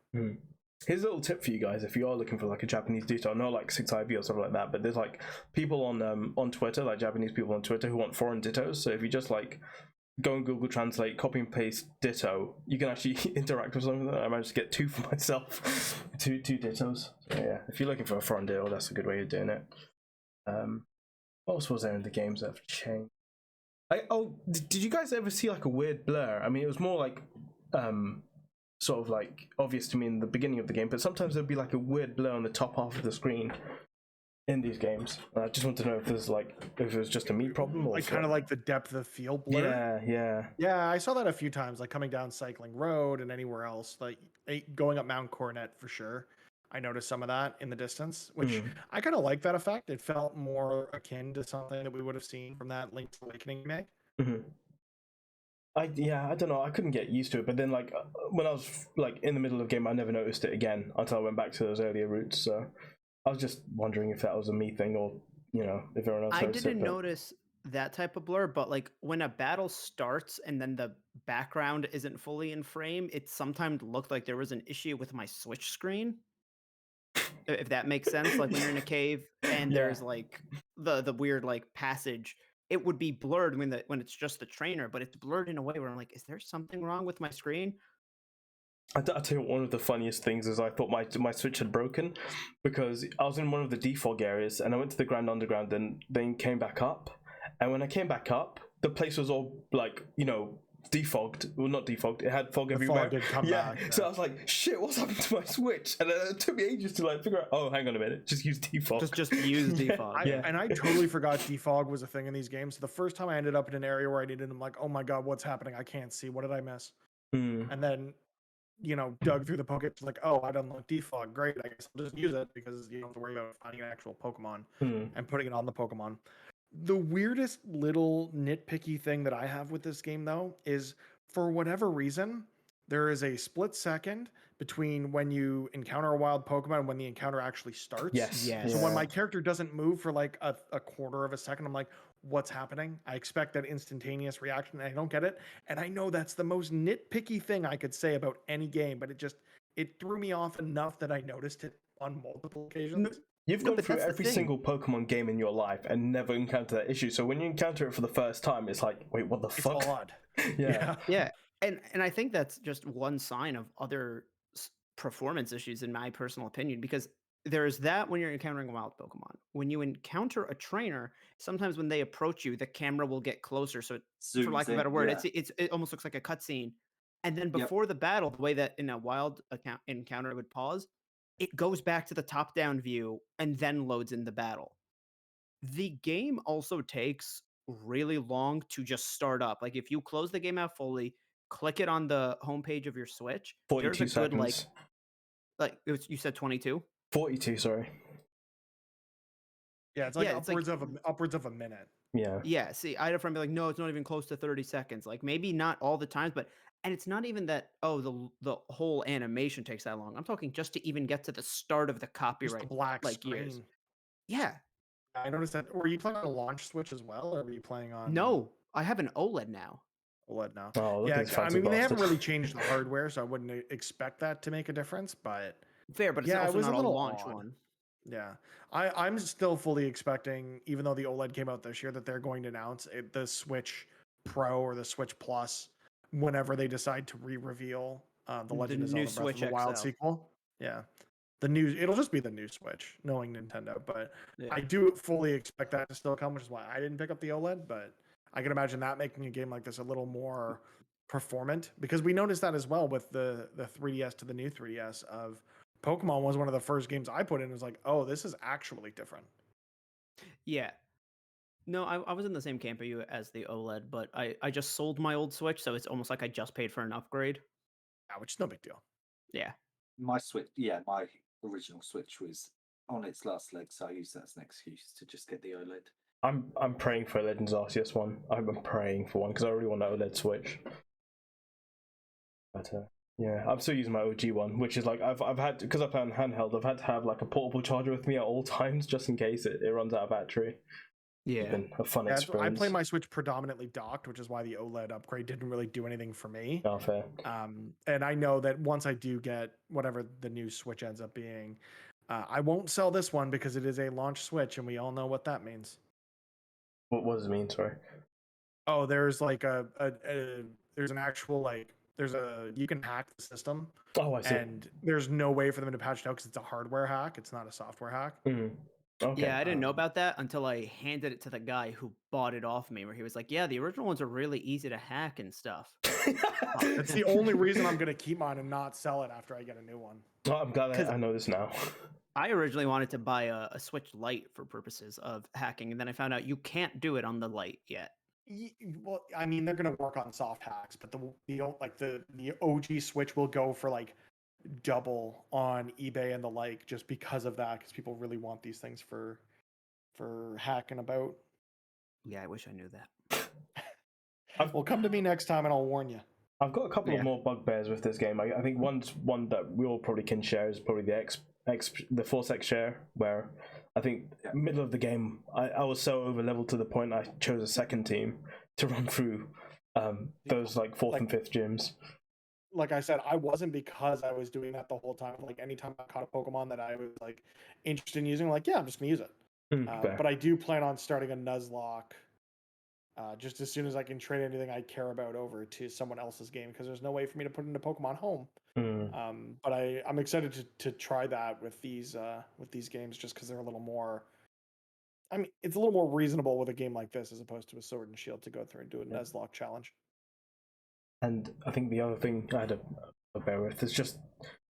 Here's a little tip for you guys if you are looking for like a Japanese Ditto, not like 6 IV or something like that, but there's like people on Twitter, like Japanese people on Twitter who want foreign Dittos. So if you just like go and Google Translate, copy and paste Ditto, you can actually interact with something. I managed to get 2 for myself, two Dittos. So yeah, if you're looking for a foreign Ditto, that's a good way of doing it. What else was there in the games that have changed? Did you guys ever see like a weird blur? I mean, it was more like sort of like obvious to me in the beginning of the game, but sometimes there'd be like a weird blur on the top half of the screen in these games. I just want to know if it was just a me problem, or like kind of like the depth of field blur. Yeah. I saw that a few times, like coming down Cycling Road and anywhere else, like going up Mount Coronet for sure. I noticed some of that in the distance, which I kind of like that effect. It felt more akin to something that we would have seen from that Link's Awakening remake. I don't know. I couldn't get used to it, but then like when I was like in the middle of the game, I never noticed it again until I went back to those earlier routes. So I was just wondering if that was a me thing, or if everyone else. I didn't notice that type of blur, but like when a battle starts and then the background isn't fully in frame, it sometimes looked like there was an issue with my Switch screen. If that makes sense, like when you're in a cave and there's like the weird like passage. It would be blurred when it's just the trainer, but it's blurred in a way where I'm like, is there something wrong with my screen? I'll tell you, one of the funniest things is I thought my Switch had broken because I was in one of the defog areas and I went to the Grand Underground and then came back up. And when I came back up, the place was all like, defogged. Well, not defogged. It had fog everywhere. Fog had come back, So I was like, shit, what's happened to my Switch? And it took me ages to like figure out, oh, hang on a minute, just use defog. Just use defog. And I totally forgot defog was a thing in these games. So the first time I ended up in an area where I needed, I'm like, oh my god, what's happening? I can't see. What did I miss? And then, dug through the Poké, like, oh, I unlocked defog. Great, I guess I'll just use it because you don't have to worry about finding an actual Pokemon and putting it on the Pokemon. The weirdest little nitpicky thing that I have with this game, though, is for whatever reason, there is a split second between when you encounter a wild Pokemon and when the encounter actually starts. Yes. So when my character doesn't move for like a quarter of a second, I'm like, what's happening? I expect that instantaneous reaction and I don't get it. And I know that's the most nitpicky thing I could say about any game, but it threw me off enough that I noticed it on multiple occasions. You've gone through every single Pokemon game in your life and never encountered that issue. So when you encounter it for the first time, it's like, wait, what the fuck? It's odd. Yeah. And I think that's just one sign of other performance issues, in my personal opinion, because there's that when you're encountering a wild Pokemon. When you encounter a trainer, sometimes when they approach you, the camera will get closer. So for lack of a better word, it almost looks like a cutscene. And then before the battle, the way that in a wild encounter it would pause, it goes back to the top-down view and then loads in the battle. The game also takes really long to just start up. Like if you close the game out fully, click it on the homepage of your Switch, 42 there's a good seconds. you said 22? 42, sorry. Yeah, it's like Yeah, it's like- upwards of a minute. Yeah. Yeah, see, I had a friend be like, "No, it's not even close to 30 seconds." Like, maybe not all the times, but and it's not even that, oh, the whole animation takes that long. I'm talking just to even get to the start of the Just copyright, the black like, screen. years. Yeah. I noticed that. Were you playing on a launch Switch as well, or were you playing on No, I have an OLED now. OLED now? Oh, look Yeah, at this I fancy mean they haven't bastard. really changed the hardware, so I wouldn't expect that to make a difference. But Fair, but it's yeah, it also was not a a little launch odd. one. Yeah, I'm still fully expecting, even though the OLED came out this year, that they're going to announce the Switch Pro or the Switch Plus whenever they decide to re-reveal the Legend of new Zelda Breath of Switch the Wild XL. sequel. Yeah, it'll just be the new Switch, knowing Nintendo. But Yeah. I do fully expect that to still come, which is why I didn't pick up the OLED. But I can imagine that making a game like this a little more performant, because we noticed that as well with the 3DS to the new 3DS of Pokemon was one of the first games I put in. It was like, oh, this is actually different. Yeah. No, I was in the same camp as the OLED, but I just sold my old Switch, so it's almost like I just paid for an upgrade. Yeah, which is no big deal. Yeah. My original Switch was on its last leg, so I use that as an excuse to just get the OLED. I'm praying for a Legends Arceus one. I'm praying for one because I really want that OLED Switch. But yeah, I'm still using my OG one, which is like I've had, because I play on handheld, I've had to have like a portable charger with me at all times just in case it runs out of battery. It's Yeah. been a fun I experience. play my Switch predominantly docked, which is why the OLED upgrade didn't really do anything for me. Oh, fair. And I know that once I do get whatever the new Switch ends up being, I won't sell this one because it is a launch Switch, and we all know what that means. What does it mean? Sorry. Oh, there's like there's an actual you can hack the system. Oh, I see. And there's no way for them to patch it out because it's a hardware hack. It's not a software hack. Okay. Yeah, I didn't know about that until I handed it to the guy who bought it off me, where he was like, "Yeah, the original ones are really easy to hack and stuff." That's the only reason I'm going to keep mine and not sell it after I get a new one. Oh, I'm glad 'Cause- I know this now. I originally wanted to buy a Switch Lite for purposes of hacking, and then I found out you can't do it on the Lite yet. Well, I mean, they're going to work on soft hacks, but the OG Switch will go for like double on eBay and the like, just because of that, because people really want these things for hacking about. Yeah, I wish I knew that. Well, come to me next time and I'll warn you. I've got a couple of more bugbears with this game. I think one that we all probably can share is probably the Force X share, where I think middle of the game I was so over leveled to the point I chose a second team to run through those like fourth and fifth gyms. Like I said, I wasn't, because I was doing that the whole time. Like anytime I caught a Pokemon that I was like interested in using, like, yeah, I'm just gonna use it. But I do plan on starting a Nuzlocke just as soon as I can trade anything I care about over to someone else's game, because there's no way for me to put into Pokemon Home. But I'm excited to try that with these games, just because they're a little more. I mean, it's a little more reasonable with a game like this as opposed to a Sword and Shield to go through and do a Nuzlocke challenge. And I think the other thing I had a bear with is just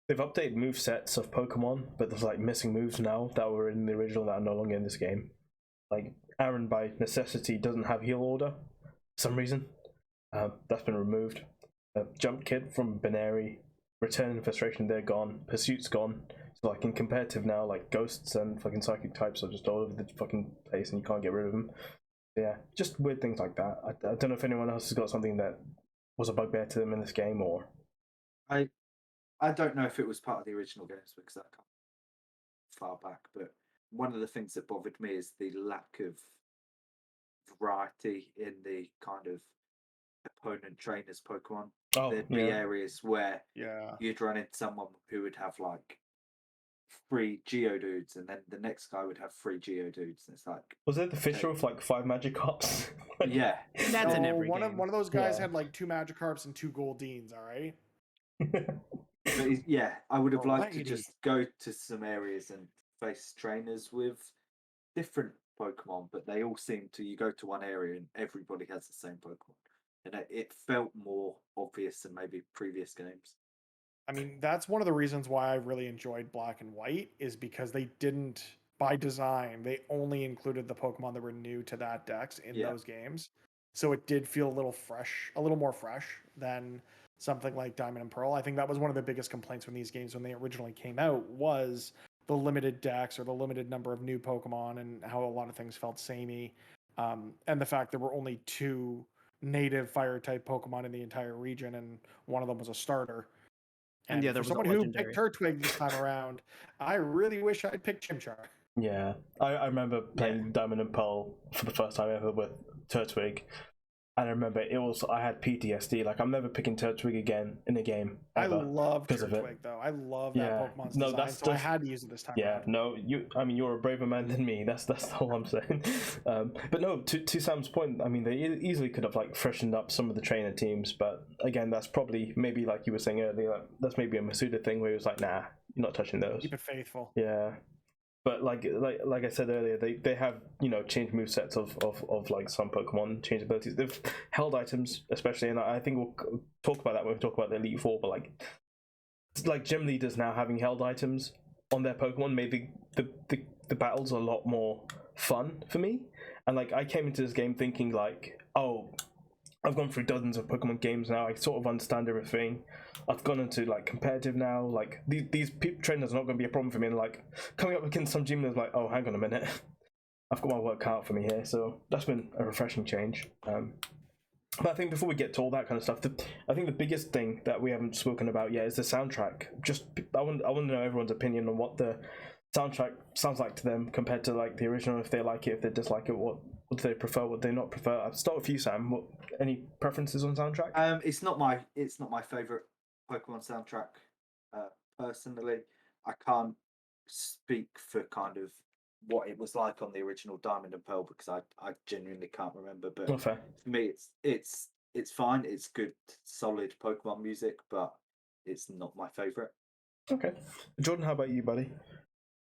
they've updated move sets of Pokemon, but there's like missing moves now that were in the original that are no longer in this game. Like Aaron, by necessity, doesn't have heal order for some reason. That's been removed. Jump Kid from Binary, Return and Frustration, they're gone. Pursuit's gone. So like in competitive now, like ghosts and fucking psychic types are just all over the fucking place and you can't get rid of them. Yeah, just weird things like that. I don't know if anyone else has got something that was a bugbear to them in this game, or I don't know if it was part of the original games because that comes far back, but one of the things that bothered me is the lack of variety in the kind of opponent trainers Pokemon. There'd be areas where you'd run into someone who would have like 3 Geodudes, and then the next guy would have 3 Geodudes, and it's like, was there the Fisher with like 5 Magikarps? yeah, That's in every game. One of those guys had like 2 Magikarps and 2 Goldines. All right. But yeah, I would have liked to just go to some areas and face trainers with different Pokemon, but they all seem to, you go to one area and everybody has the same Pokemon, and it felt more obvious than maybe previous games. I mean, that's one of the reasons why I really enjoyed Black and White, is because they didn't, by design, they only included the Pokemon that were new to that dex in those games. So it did feel a little more fresh than something like Diamond and Pearl. I think that was one of the biggest complaints when these games, when they originally came out, was the limited decks or the limited number of new Pokemon and how a lot of things felt samey, and the fact there were only 2 native fire type Pokemon in the entire region, and one of them was a starter. And the other for was a someone who legendary. picked Turtwig this time around, I really wish I'd picked Chimchar. Yeah, I remember playing Diamond and Pearl for the first time ever with Turtwig, and I remember I had PTSD. Like, I'm never picking Turtwig again in a game. I Ever, love because of it. Turtwig though. I love that Pokemon's No, design, that's so I just- had to use it this time. Yeah, around. no, you're a braver man than me. That's all I'm saying. But no, to Sam's point, I mean, they easily could have like freshened up some of the trainer teams, but again, that's probably maybe like you were saying earlier, that's maybe a Masuda thing where he was like, nah, you're not touching those. Keep it faithful. Yeah. But like I said earlier, they have, you know, changed movesets of like some Pokemon, change abilities. They've held items, especially, and I think we'll talk about that when we talk about the Elite Four. But like gym leaders now having held items on their Pokemon made the battles a lot more fun for me. And like, I came into this game thinking like, oh, I've gone through dozens of Pokemon games now. I sort of understand everything. I've gone into like competitive now. Like these trainers are not going to be a problem for me. And like coming up against some gym leaders, like, oh, hang on a minute, I've got my work cut out for me here. So that's been a refreshing change. But I think before we get to all that kind of stuff, I think the biggest thing that we haven't spoken about yet is the soundtrack. Just I want to know everyone's opinion on what the soundtrack sounds like to them compared to like the original. If they like it, if they dislike it, what do they prefer? What do they not prefer? I'll start with you, Sam. Any preferences on soundtrack? It's not my favorite Pokemon soundtrack. Personally, I can't speak for kind of what it was like on the original Diamond and Pearl because I genuinely can't remember. But Not fair. for me, it's fine. It's good, solid Pokemon music, but it's not my favorite. Okay, Jordan, how about you, buddy?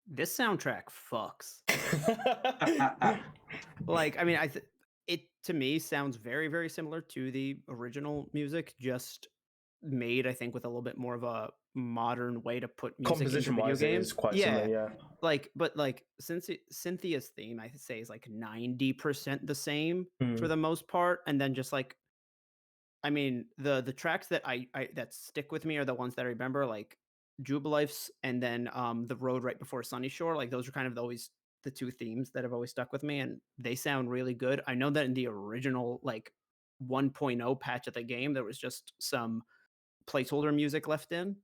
This soundtrack fucks. Like, I mean, it to me sounds very, very similar to the original music, just made, I think, with a little bit more of a modern way to put music into video Composition-wise, it games. is quite similar. Yeah. But since Cynthia's theme, I say, is like 90% the same for the most part, and then just like, I mean, the tracks that I that stick with me are the ones that I remember, like Jubilife's and then the road right before Sunny Shore. Like, those are kind of always the 2 themes that have always stuck with me, and they sound really good. I know that in the original like 1.0 patch of the game, there was just some placeholder music left in,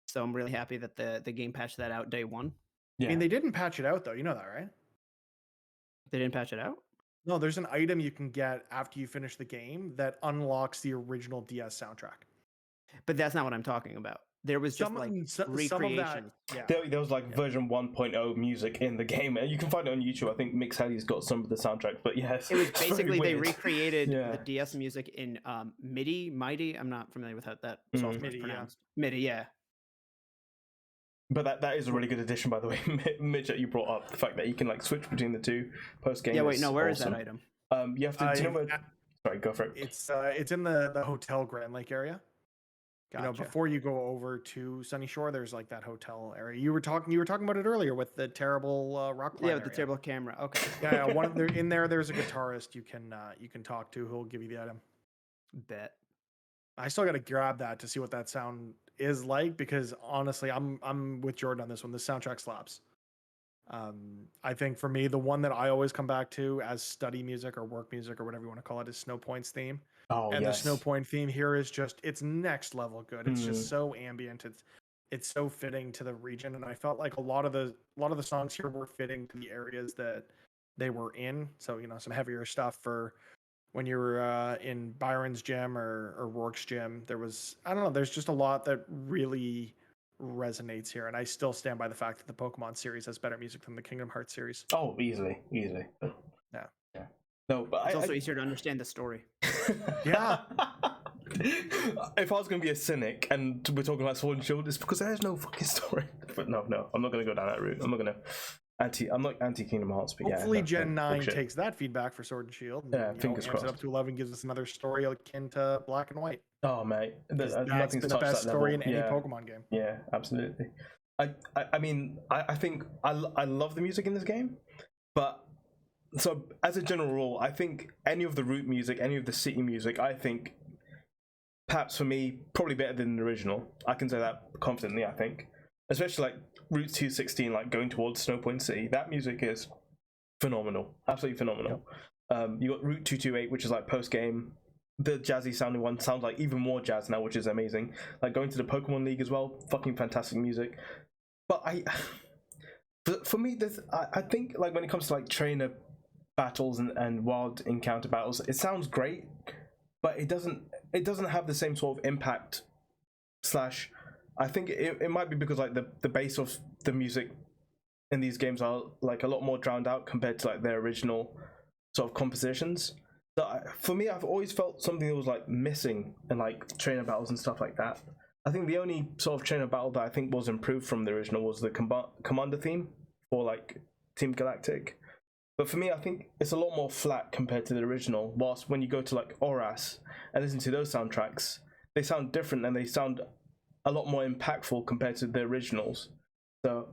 so I'm really happy that the game patched that out day 1. Yeah. I mean, they didn't patch it out though. You know that, right? They didn't patch it out? No, there's an item you can get after you finish the game that unlocks the original DS soundtrack. But that's not what I'm talking about. There was just like recreation. Yeah. There was like version 1.0 music in the game, and you can find it on YouTube. I think Mixhali's got some of the soundtrack, but yes, It was it's very basically they weird. recreated Yeah. the DS music in Mighty. I'm not familiar with how that software is MIDI, yeah. pronounced. MIDI, yeah. But that is a really good addition, by the way, Mitch, that you brought up the fact that you can like switch between the 2 post game. Yeah, wait, no, where is that item? You have to. Do you know where? Sorry, go for it. It's in the Hotel Grand Lake area. Gotcha. You know, before you go over to Sunny Shore, there's like that hotel area. You were talking about it earlier with the terrible rock climb Yeah, with the area. terrible camera. Okay. Yeah, there's a guitarist you can talk to who'll give you the item. Bet. I still got to grab that to see what that sound is like because honestly, I'm with Jordan on this one. The soundtrack slaps. I think for me, the one that I always come back to as study music or work music or whatever you want to call it is Snow Point's theme. Oh, And yes. the Snow Point theme here is just it's next level good. It's just so ambient. It's so fitting to the region, and I felt like a lot of the songs here were fitting to the areas that they were in. So you know, some heavier stuff for when you were in Byron's gym or Rourke's gym. There was there's just a lot that really resonates here, and I still stand by the fact that the Pokemon series has better music than the Kingdom Hearts series. Oh, easally. Yeah. No, but It's also easier to understand the story. Yeah. If I was going to be a cynic and we're talking about Sword and Shield, it's because there's no fucking story. But no, I'm not going to go down that route. I'm not anti Kingdom Hearts, but Hopefully yeah. Gen 9 bullshit. takes that feedback for Sword and Shield. And, Yeah, you fingers know, amps it crossed. up to 11, gives us another story akin to Black and White. Oh, mate. That's Nothing's been the touched best that story level. in any Yeah. Pokemon game. Yeah, absolutely. I mean, I think I love the music in this game, but so as a general rule, I think any of the route music, any of the city music, I think perhaps for me, probably better than the original. I can say that confidently, I think. Especially like Route 216, like going towards Snowpoint City, that music is phenomenal, absolutely phenomenal. You got Route 228, which is like post game. The jazzy sounding one sounds like even more jazz now, which is amazing. Like going to the Pokemon League as well, fucking fantastic music. But for me, I think like when it comes to like trainer battles and wild encounter battles, it sounds great, but it doesn't have the same sort of impact. Slash, I think it might be because like the base of the music in these games are like a lot more drowned out compared to like their original sort of compositions. So for me, I've always felt something that was like missing in like trainer battles and stuff like that. I think the only sort of trainer battle that I think was improved from the original was the commander theme for like Team Galactic. But for me, I think it's a lot more flat compared to the original. Whilst when you go to like Oras and listen to those soundtracks, they sound different and they sound a lot more impactful compared to the originals. So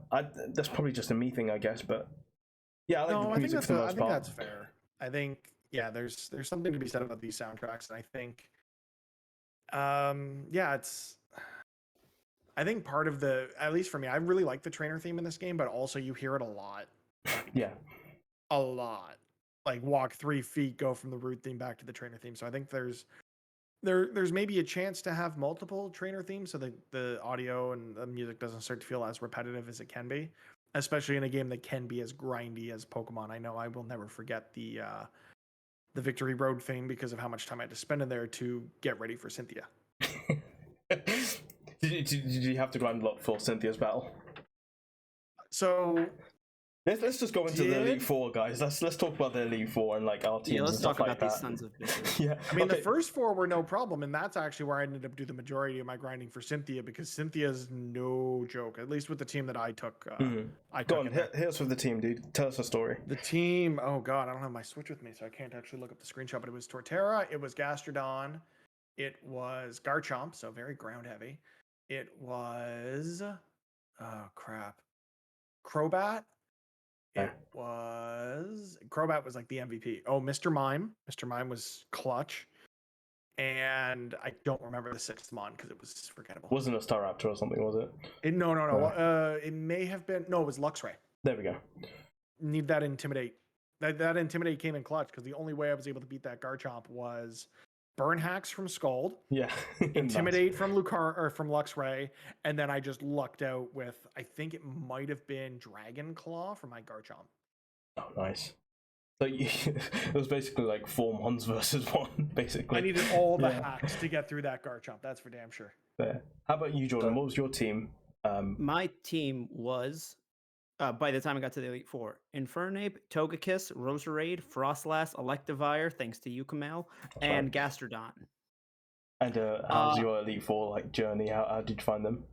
that's probably just a me thing, I guess. But yeah, I like the music for the most part. I think that's fair. I think there's something to be said about these soundtracks, and I think it's. I think part of at least for me, I really like the trainer theme in this game, but also you hear it a lot. Yeah. A lot. Like walk 3 feet, go from the root theme back to the trainer theme. So I think there's maybe a chance to have multiple trainer themes so that the audio and the music doesn't start to feel as repetitive as it can be, especially in a game that can be as grindy as Pokemon. I know I will never forget the Victory Road thing because of how much time I had to spend in there to get ready for Cynthia. Did you have to grind a lot for Cynthia's battle? So let's just go into the Elite Four, guys. Let's talk about the Elite Four and like our teams. Yeah, let's and stuff talk like about that. these sons of bitches. Yeah, I mean, the first 4 were no problem, and that's actually where I ended up doing the majority of my grinding for Cynthia because Cynthia's no joke. At least with the team that I took. Go on, hit us with the team, dude. Tell us a story. The team. Oh god, I don't have my Switch with me, so I can't actually look up the screenshot. But it was Torterra, it was Gastrodon, it was Garchomp, so very ground heavy. It was Crobat. It was Crobat was like the MVP. Oh, Mr. Mime. Mr. Mime was clutch. And I don't remember the 6th mon because it was forgettable. Wasn't a Staraptor or something, was it? No. It may have been. No, it was Luxray. There we go. Need that Intimidate. That Intimidate came in clutch because the only way I was able to beat that Garchomp was Burn Hacks from Scald. Yeah. Intimidate from Luxray, and then I just lucked out with, I think it might have been Dragon Claw for my Garchomp. Oh, nice. So it was basically like 4 mons versus 1, basically. I needed all the hacks to get through that Garchomp. That's for damn sure. There. How about you, Jordan? What was your team? My team was, by the time I got to the Elite Four, Infernape, Togekiss, Roserade, Frostlass, Electivire, thanks to you, Kamal, and Gastrodon. And how's your Elite Four like journey? How did you find them?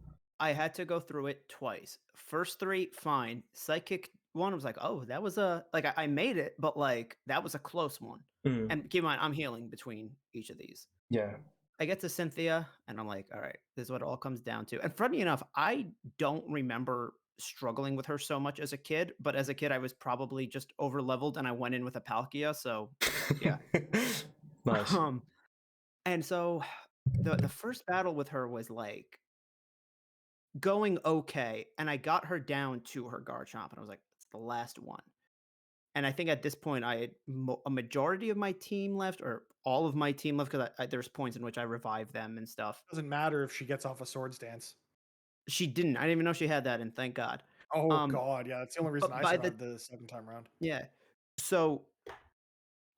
I had to go through it twice. First 3, fine. Psychic 1, I was like, oh, that was I made it, but like that was a close one. And keep in mind, I'm healing between each of these. Yeah. I get to Cynthia, and I'm like, all right, this is what it all comes down to. And funny enough, I don't remember struggling with her so much as a kid, but as a kid, I was probably just over leveled, and I went in with a Palkia, so yeah. Nice. And so the first battle with her was like going okay, and I got her down to her Garchomp, and I was like, it's the last one. And I think at this point, I had a majority of my team left, or all of my team left, because there's points in which I revived them and stuff. Doesn't matter if she gets off a Swords Dance. She didn't. I didn't even know she had that, and thank God. Oh God, yeah, that's the only reason I survived the 2nd time around. Yeah. So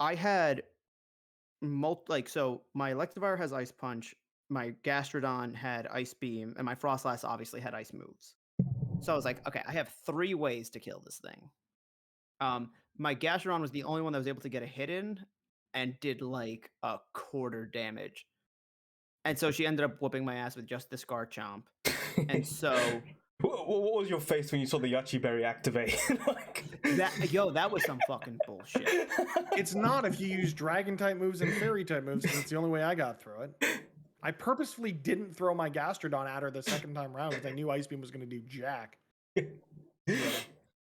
I had so my Electivire has Ice Punch, my Gastrodon had Ice Beam, and my Frostlass obviously had Ice moves. So I was like, okay, I have 3 ways to kill this thing. My Gastrodon was the only one that was able to get a hit in and did like a quarter damage. And so she ended up whooping my ass with just this Garchomp. And so what was your face when you saw the Yachi Berry activate? that was some fucking bullshit. It's not if you use Dragon type moves and Fairy type moves, because it's the only way I got through it. I purposefully didn't throw my Gastrodon at her the 2nd time around because I knew Ice Beam was going to do jack.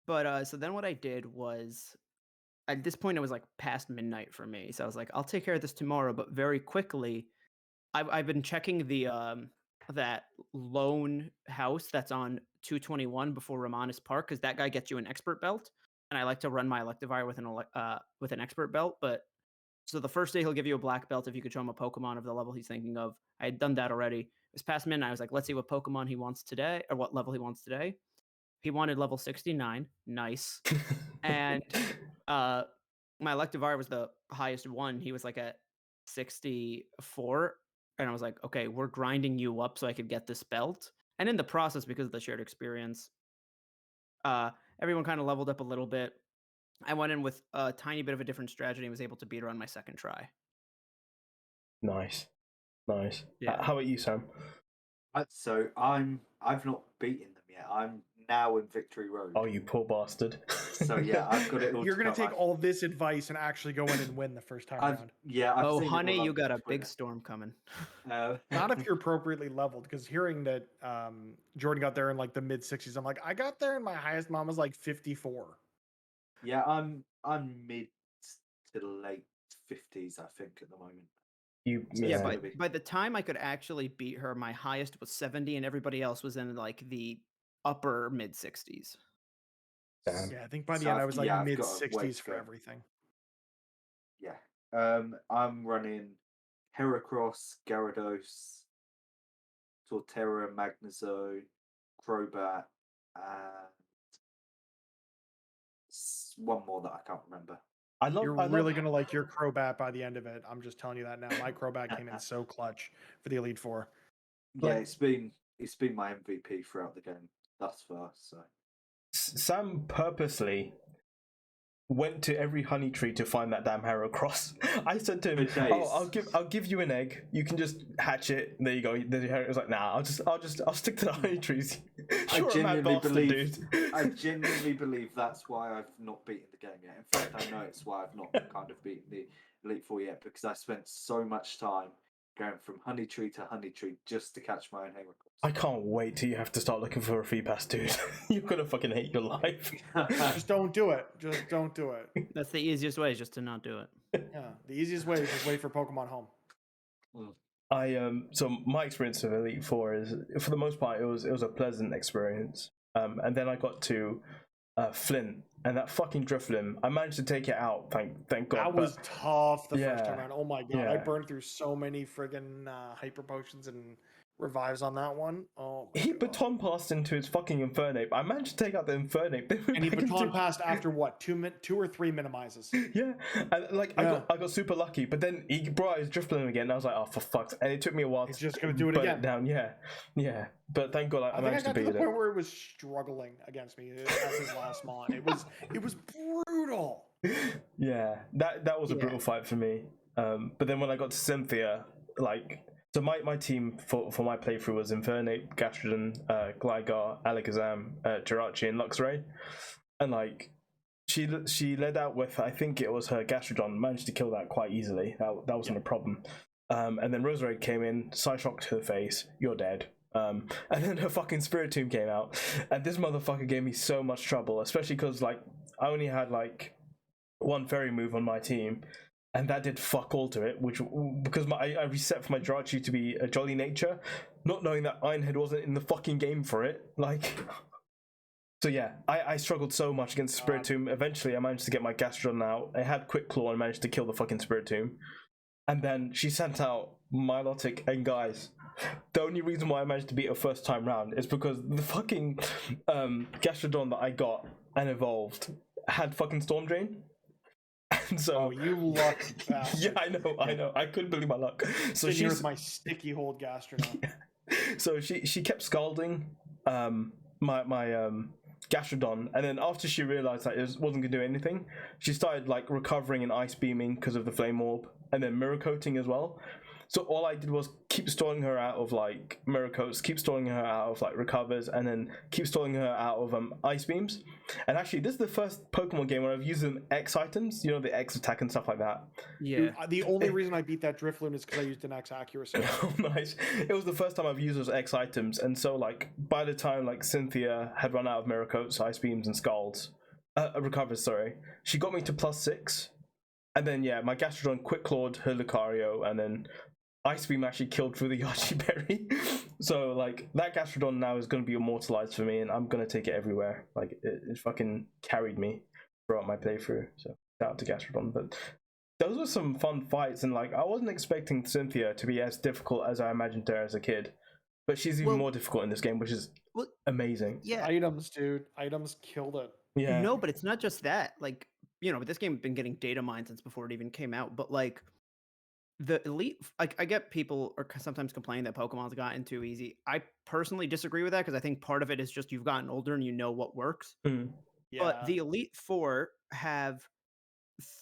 But so then what I did was, at this point it was like past midnight for me, so I was like, I'll take care of this tomorrow. But very quickly, I've been checking the that lone house that's on 221 before Romanus Park, because that guy gets you an expert belt, and I like to run my Electivire with an expert belt. But so the first day he'll give you a black belt if you could show him a Pokemon of the level he's thinking of. I had done that already. It was past midnight. I was like, let's see what Pokemon he wants today, or what level he wants today. He wanted level 69. Nice. And my Electivire was the highest one. He was like at 64. And I was like, okay, we're grinding you up so I could get this belt. And in the process, because of the shared experience, everyone kind of leveled up a little bit. I went in with a tiny bit of a different strategy and was able to beat her on my second try. Nice. Yeah. How about you, Sam? So I've not beaten them yet. I'm now in Victory Road. Oh, you poor bastard. So yeah, I've got it all. You're gonna take all this advice and actually go in and win the first time around. I've seen it honey, all you on got a Twitter. big storm coming. Not if you're appropriately leveled, because hearing that Jordan got there in like the mid 60s, I'm like, I got there and my highest mom was like 54. Yeah, I'm mid to late 50s, I think, at the moment. By the time I could actually beat her, my highest was 70, and everybody else was in like the upper mid 60s. Damn. Yeah, I think by the end I was like mid 60s for everything. Yeah. I'm running Heracross, Gyarados, Torterra, Magnezone, Crobat, and one more that I can't remember. You're really going to like your Crobat by the end of it. I'm just telling you that now. My Crobat came in so clutch for the Elite Four. Yeah, it's been my MVP throughout the game thus far. So Sam purposely went to every honey tree to find that damn Heracross. I said to him, "Oh, I'll give you an egg. You can just hatch it. There you go." There's your Heracross. Was like, "Nah, I'll stick to the honey trees." I genuinely believe that's why I've not beaten the game yet. In fact, I know it's why I've not kind of beaten the Elite Four yet, because I spent so much time going from honey tree to honey tree just to catch my own Heracross. I can't wait till you have to start looking for a free pass, dude. You're gonna fucking hate your life. Just don't do it. Just don't do it. That's the easiest way, is just to not do it. Yeah, the easiest way is just wait for Pokemon Home. So my experience with Elite Four is, for the most part, it was a pleasant experience. And then I got to Flint, and that fucking Drifloon, I managed to take it out. Thank God. That was tough the first time around. Oh my god, yeah. I burned through so many friggin' hyper potions and revives on that one. Oh, he baton passed into his fucking Infernape. I managed to take out the Infernape. And he baton passed after what? 2 or 3 minimizes. Yeah, and like I got super lucky, but then he brought his Drifloon again, and I was like, oh for fuck's! And it took me a while. He's just gonna do it again. Down, yeah. But thank God I managed to beat it. I got to the point where it was struggling against me as his last mon. It was brutal. Yeah, that was a brutal fight for me. But then when I got to Cynthia, like. So my team for my playthrough was Infernape, Gastrodon, Gligar, Alakazam, Jirachi, and Luxray, and like she led out with, I think it was her Gastrodon, managed to kill that quite easily. That wasn't a problem. And then Roserade came in, Psyshock to the face, you're dead. And then her fucking Spiritomb came out, and this motherfucker gave me so much trouble, especially because like I only had like one fairy move on my team. And that did fuck all to it, because I reset for my Jirachi to be a Jolly Nature, not knowing that Ironhead wasn't in the fucking game for it. Like, so yeah, I struggled so much against Spiritomb. Eventually, I managed to get my Gastrodon out. I had Quick Claw and managed to kill the fucking Spiritomb. And then she sent out Milotic, and guys, the only reason why I managed to beat her first time round is because the fucking Gastrodon that I got and evolved had fucking Storm Drain. And so, you lucky bastard. Yeah, I know. I couldn't believe my luck. So here's my sticky hold Gastrodon. So she kept scalding my Gastrodon, and then after she realized that it wasn't gonna do anything, she started like recovering and ice beaming because of the flame orb, and then mirror coating as well. So all I did was keep stalling her out of like mirror coats, keep stalling her out of like recovers, and then keep stalling her out of ice beams. And actually, this is the first Pokemon game where I've used them X items, you know, the X attack and stuff like that. Yeah. The only reason I beat that Drifloon is because I used an X accuracy. Oh, nice. It was the first time I've used those X items, and so like by the time like Cynthia had run out of mirror coats, ice beams, and scalds, recovers, sorry, she got me to +6. And then yeah, my Gastrodon quick clawed her Lucario, and then Ice Beam actually killed through the Yachi Berry. So like that Gastrodon now is going to be immortalized for me, and I'm going to take it everywhere. Like it fucking carried me throughout my playthrough. So shout out to Gastrodon. But those were some fun fights, and like I wasn't expecting Cynthia to be as difficult as I imagined her as a kid, but she's even more difficult in this game, which is amazing. Yeah, Items, dude. Items killed it. Yeah. No, but it's not just that. Like, this game has been getting data mined since before it even came out. But like, the elite, like, I get people are sometimes complaining that Pokemon's gotten too easy. I personally disagree with that because I think part of it is just you've gotten older and you know what works. Mm. Yeah. But the Elite Four have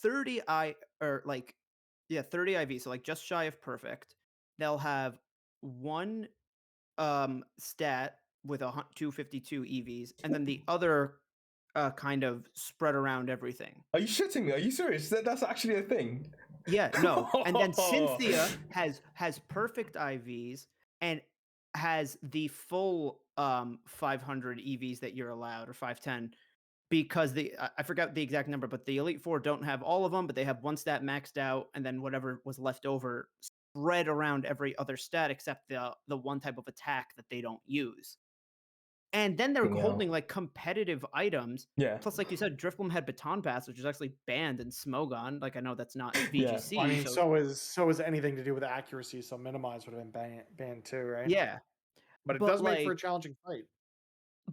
30 30 IV, so like just shy of perfect. They'll have one stat with 252 EVs, and then the other kind of spread around everything. Are you shitting me? Are you serious? That's actually a thing. Yeah, no. And then Cynthia has perfect IVs and has the full 500 EVs that you're allowed, or 510, because I forgot the exact number, but the Elite Four don't have all of them, but they have one stat maxed out, and then whatever was left over spread around every other stat except the one type of attack that they don't use. And then they're holding like competitive items. Yeah. Plus, like you said, Driftbloom had Baton Pass, which is actually banned in Smogon. Like, I know that's not VGC. I mean, so is anything to do with accuracy. So Minimize would have been banned too, right? Yeah. But it does make for a challenging fight.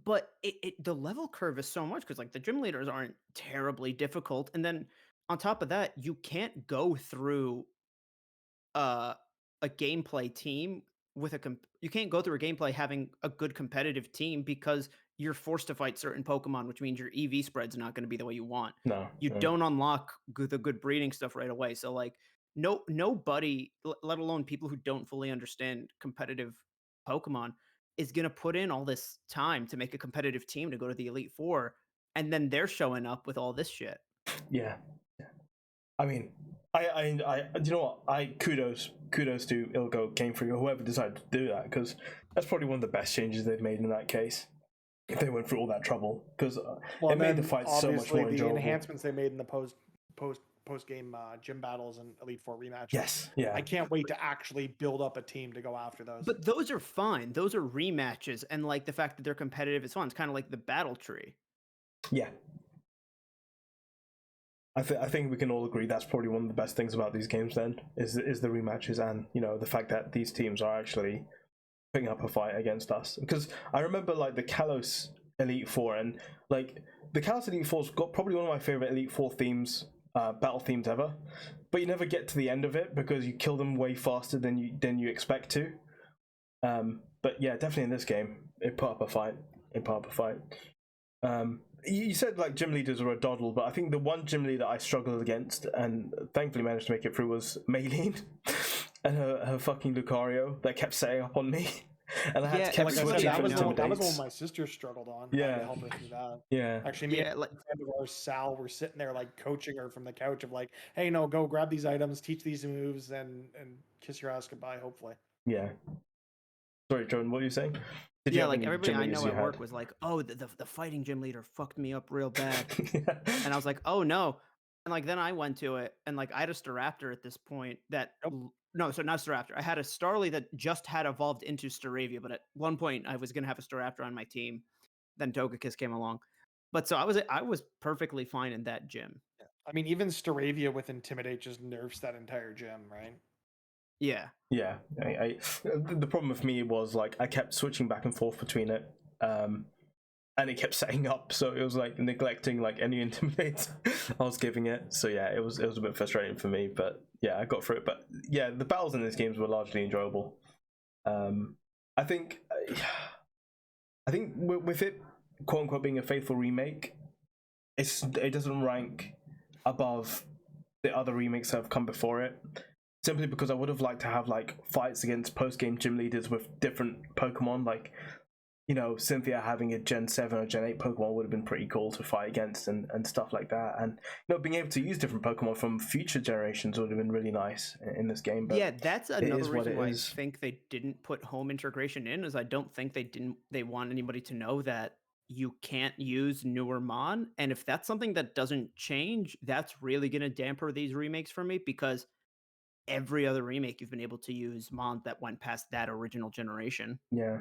But the level curve is so much because like the gym leaders aren't terribly difficult, and then on top of that, you can't go through a gameplay team with you can't go through a gameplay having a good competitive team because you're forced to fight certain Pokemon, which means your EV spread's not going to be the way you want. No, you don't unlock the good breeding stuff right away. So like nobody, let alone people who don't fully understand competitive Pokemon, is going to put in all this time to make a competitive team to go to the Elite Four, and then they're showing up with all this shit. Yeah. I mean, I you know what? Kudos to Ilgo, Game Freak, or whoever decided to do that, because that's probably one of the best changes they've made in that case. If they went through all that trouble, because it made the fight so much more enjoyable. The enhancements they made in the post game gym battles and Elite Four rematches. Yes, yeah. I can't wait to actually build up a team to go after those. But those are fine. Those are rematches, and like the fact that they're competitive is fun. It's kind of like the battle tree. Yeah. I think we can all agree that's probably one of the best things about these games. Then is the rematches, and the fact that these teams are actually putting up a fight against us. Because I remember like the Kalos Elite Four, and like the Kalos Elite Four's got probably one of my favorite Elite Four themes, battle themes ever. But you never get to the end of it because you kill them way faster than you expect to. But yeah, definitely in this game, it put up a fight. You said like gym leaders were a doddle, but I think the one gym leader I struggled against and thankfully managed to make it through was Maylene and her fucking Lucario that kept setting up on me. And I had to keep switching for that was the intimidates. one my sister struggled on. Yeah. I had to help her through that. Yeah. Actually, me and our Sal were sitting there like coaching her from the couch of like, hey, no, go grab these items, teach these moves, and kiss your ass goodbye, hopefully. Yeah. Sorry, Jordan, what were you saying? Yeah, like everybody I know at work was like, oh, the fighting gym leader fucked me up real bad. And I was like, oh no. And like then I went to it, and like I had a Staraptor at this point that no, so not Staraptor. I had a Starly that just had evolved into Staravia, but at one point I was gonna have a Staraptor on my team. Then Togekiss came along. But so I was perfectly fine in that gym. Yeah. I mean, even Staravia with Intimidate just nerfs that entire gym, right? Yeah. Yeah. The problem with me was like I kept switching back and forth between it. And it kept setting up, so it was like neglecting like any Intimidate I was giving it. So yeah, it was a bit frustrating for me, but yeah, I got through it. But yeah, the battles in these games were largely enjoyable. I think with it, quote unquote, being a faithful remake, it doesn't rank above the other remakes that have come before it. Simply because I would have liked to have like fights against post-game gym leaders with different Pokemon, like Cynthia having a Gen 7 or Gen 8 Pokemon would have been pretty cool to fight against and stuff like that. And being able to use different Pokemon from future generations would have been really nice in this game. But yeah, that's another reason why I think they didn't put home integration in, is I don't think they want anybody to know that you can't use newer Mon. And if that's something that doesn't change, that's really going to damper these remakes for me, because every other remake you've been able to use Mont that went past that original generation. Yeah.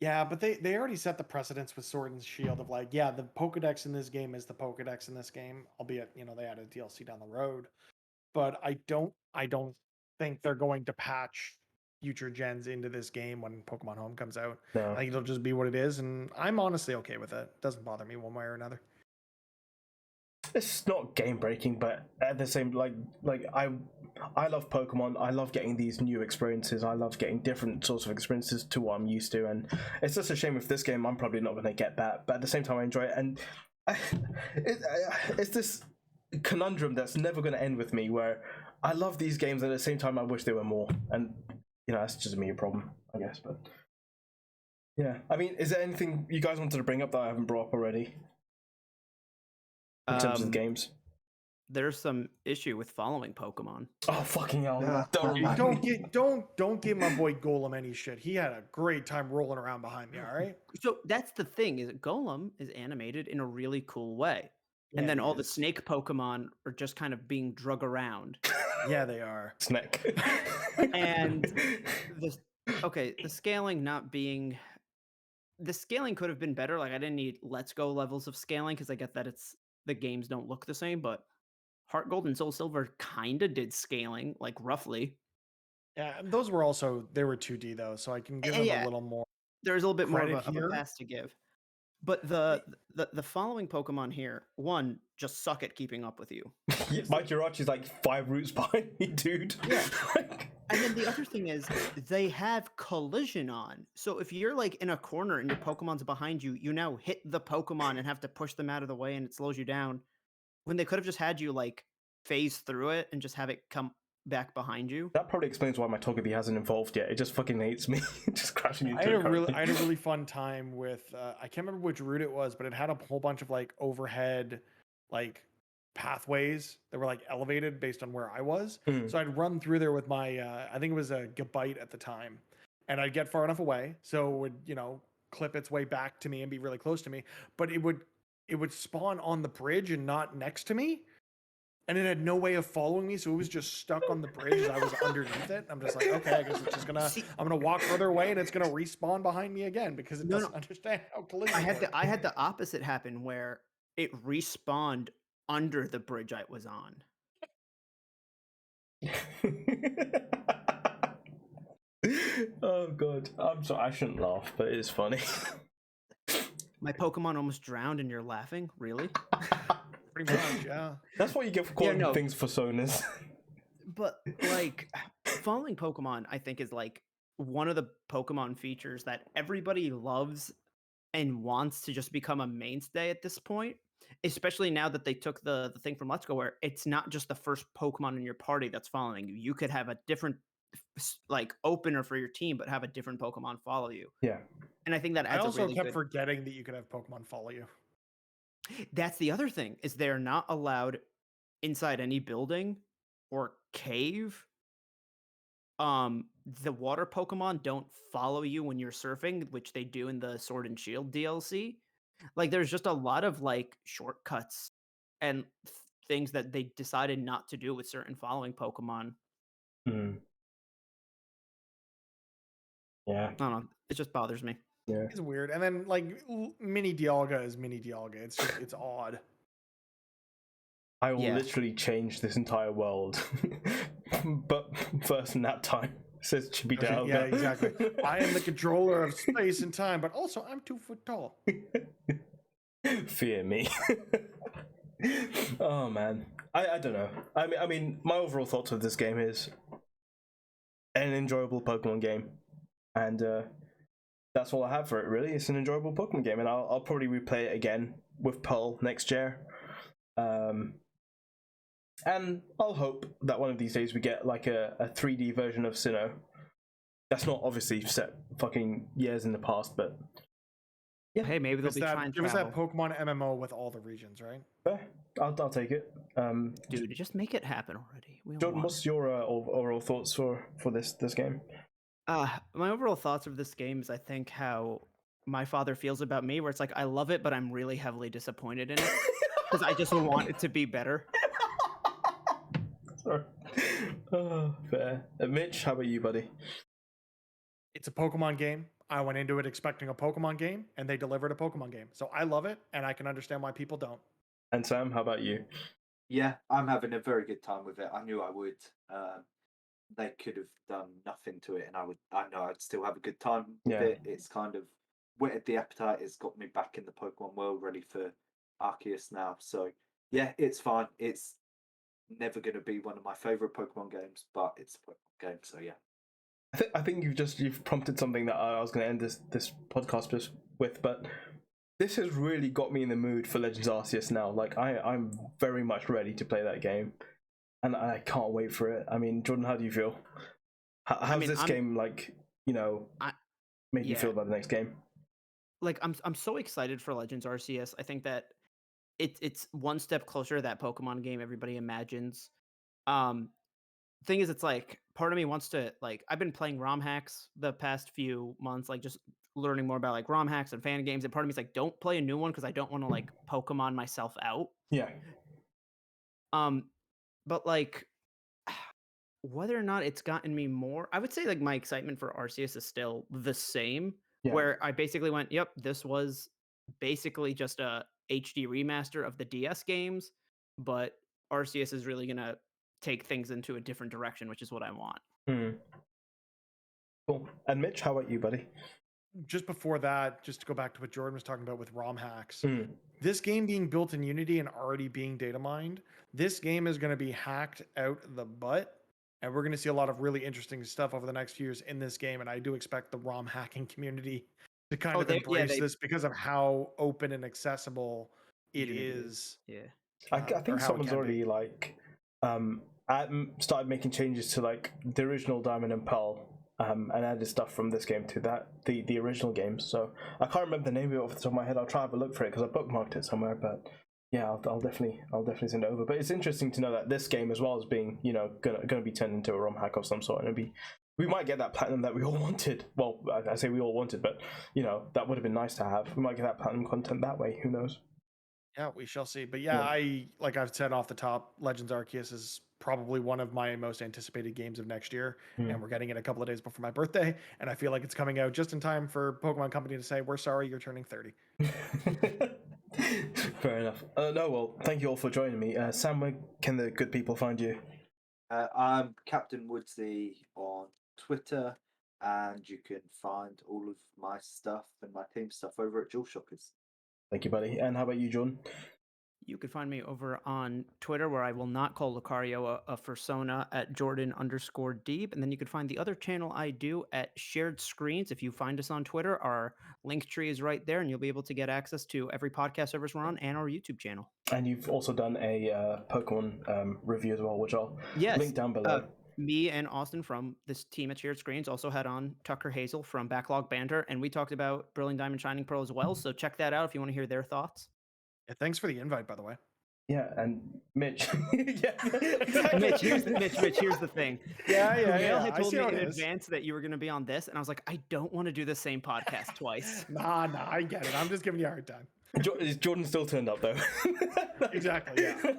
Yeah, but they already set the precedence with Sword and Shield of like, yeah, the Pokedex in this game is the Pokedex in this game, albeit, they added DLC down the road. But I don't think they're going to patch future gens into this game when Pokemon Home comes out. No. I think it'll just be what it is, and I'm honestly okay with it. It doesn't bother me one way or another. It's not game breaking, but at the same I love Pokemon. I love getting these new experiences. I love getting different sorts of experiences to what I'm used to, and it's just a shame with this game I'm probably not going to get that. But at the same time, I enjoy it, and it's this conundrum that's never going to end with me, where I love these games and at the same time I wish there were more, and that's just me a problem, I guess. But yeah, I mean, is there anything you guys wanted to bring up that I haven't brought up already? In terms of the games, there's some issue with following Pokemon. Oh fucking hell! Yeah. Don't give my boy Golem any shit. He had a great time rolling around behind me. All right. So that's the thing: is Golem is animated in a really cool way, Yeah, and then he all the is. snake Pokemon are just kind of being drug around. Yeah, they are. Snack. And the scaling not being. The scaling could have been better. Like I didn't need Let's Go levels of scaling because I get that the games don't look the same, but Heart Gold and Soul Silver kind of did scaling, like roughly. Yeah, those were also they were 2D though, so I can give them a little more. There's a little bit more credit of a here. pass to give. But the following Pokemon here, one, just suck at keeping up with you. My Jirachi's like 5 routes behind me, dude. Yeah. And then the other thing is they have collision on. So if you're like in a corner and your Pokemon's behind you, you now hit the Pokemon and have to push them out of the way and it slows you down. When they could have just had you like phase through it and just have it come back behind you. That probably explains why my Togepi hasn't evolved yet. It just fucking hates me. Just crashing into I had it. I had a really fun time with I can't remember which route it was, but it had a whole bunch of like overhead like pathways that were like elevated based on where I was. So I'd run through there with my I think it was a Gabite at the time, and I'd get far enough away so it would clip its way back to me and be really close to me, but it would spawn on the bridge and not next to me. And it had no way of following me, so it was just stuck on the bridge as I was underneath it. I'm just like, okay, I guess it's just I'm gonna walk further away, and it's gonna respawn behind me again because it doesn't understand how collision works. I had the opposite happen where it respawned under the bridge I was on. Oh god, I'm sorry. I shouldn't laugh, but it is funny. My Pokemon almost drowned, and you're laughing? Really? Pretty much, yeah. That's what you get for calling things personas. But like, following Pokemon, I think is like one of the Pokemon features that everybody loves and wants to just become a mainstay at this point. Especially now that they took the thing from Let's Go, where it's not just the first Pokemon in your party that's following you. You could have a different like opener for your team, but have a different Pokemon follow you. Yeah. And I think that adds I also a really kept good... forgetting that you could have Pokemon follow you. That's the other thing, is they're not allowed inside any building or cave. The water Pokemon don't follow you when you're surfing, which they do in the Sword and Shield DLC. Like there's just a lot of like shortcuts and things that they decided not to do with certain following Pokemon. Yeah. I don't know. It just bothers me. Yeah. It's weird. And then like Mini Dialga is Mini Dialga. It's odd. I will literally change this entire world. But first nap time, says Chibi Dialga. Yeah, exactly. I am the controller of space and time, but also I'm 2 foot tall. Fear me. Oh man. I don't know. I mean my overall thoughts of this game is an enjoyable Pokemon game. And that's all I have for it, really. It's an enjoyable Pokemon game, and I'll probably replay it again with Pearl next year. And I'll hope that one of these days we get like a 3D version of Sinnoh. That's not obviously set fucking years in the past, but yeah. Hey, maybe they'll be trying to give us that Pokemon MMO with all the regions, right? I'll take it. Dude, just make it happen already. Jordan, what's your overall thoughts for this game? My overall thoughts of this game is I think how my father feels about me, where it's like I love it, but I'm really heavily disappointed in it because I just want it to be better. Sorry. Oh, fair. Mitch, how about you, buddy? It's a Pokemon game. I went into it expecting a Pokemon game, and they delivered a Pokemon game. So I love it, and I can understand why people don't. And Sam, how about you? Yeah, I'm having a very good time with it. I knew I would. They could have done nothing to it, and I know I'd still have a good time with it. It's kind of whetted the appetite. It's got me back in the Pokemon world, ready for Arceus now. So yeah, it's fine. It's never going to be one of my favorite Pokemon games, but it's a Pokemon game. So yeah. I think you've prompted something that I was going to end this podcast with, but this has really got me in the mood for Legends Arceus now. Like I'm very much ready to play that game, and I can't wait for it. I mean, Jordan, how do you feel? How's this game made you feel about the next game? Like I'm so excited for Legends Arceus. I think that it's one step closer to that Pokemon game everybody imagines. Thing is, it's like part of me wants to I've been playing ROM hacks the past few months, like just learning more about like ROM hacks and fan games, and part of me is like, don't play a new one because I don't want to like Pokemon myself out. Yeah. But like whether or not it's gotten me more, I would say like my excitement for Arceus is still the same. Yeah. Where I basically went, yep, this was basically just a HD remaster of the DS games, but Arceus is really gonna take things into a different direction, which is what I want. Cool. And Mitch, how about you, buddy? Just before that, just to go back to what Jordan was talking about with ROM hacks, this game being built in Unity and already being data mined, this game is going to be hacked out the butt, and we're going to see a lot of really interesting stuff over the next few years in this game, and I do expect the ROM hacking community to kind of embrace this because of how open and accessible it is. Yeah. I think someone's already started making changes to like the original Diamond and Pearl, and added stuff from this game to the original game. So I can't remember the name of it off the top of my head. I'll try to have a look for it because I bookmarked it somewhere. But yeah, I'll definitely send it over. But it's interesting to know that this game, as well as being gonna be turned into a ROM hack of some sort, and we might get that platinum that we all wanted. Well, I say we all wanted, but that would have been nice to have. We might get that platinum content that way. Who knows? Yeah, we shall see. But yeah, like I've said off the top, Legends Arceus is probably one of my most anticipated games of next year, and we're getting it a couple of days before my birthday, and I feel like it's coming out just in time for Pokemon Company to say, we're sorry, you're turning 30. Fair enough. No, well, thank you all for joining me. Sam, where can the good people find you? I'm Captain Woodsy on Twitter, and you can find all of my stuff and my team stuff over at Dualshockers. Thank you, buddy. And how about you, Jordan? You can find me over on Twitter, where I will not call Lucario a persona, at Jordan_Deeb. And then you can find the other channel I do at Shared Screens. If you find us on Twitter, our link tree is right there, and you'll be able to get access to every podcast service we're on and our YouTube channel. And you've also done a Pokemon review as well, which I'll link down below. Me and Austin from this team at Shared Screens also had on Tucker Hazel from Backlog Banter, and we talked about Brilliant Diamond Shining Pearl as well. So check that out if you want to hear their thoughts. Yeah, thanks for the invite, by the way. Yeah, and Mitch. Yeah, exactly. Mitch, here's the thing. Yeah. Neil had told me in advance that you were going to be on this, and I was like, I don't want to do the same podcast twice. Nah, I get it. I'm just giving you a hard time. Is Jordan still turned up, though? Exactly, yeah.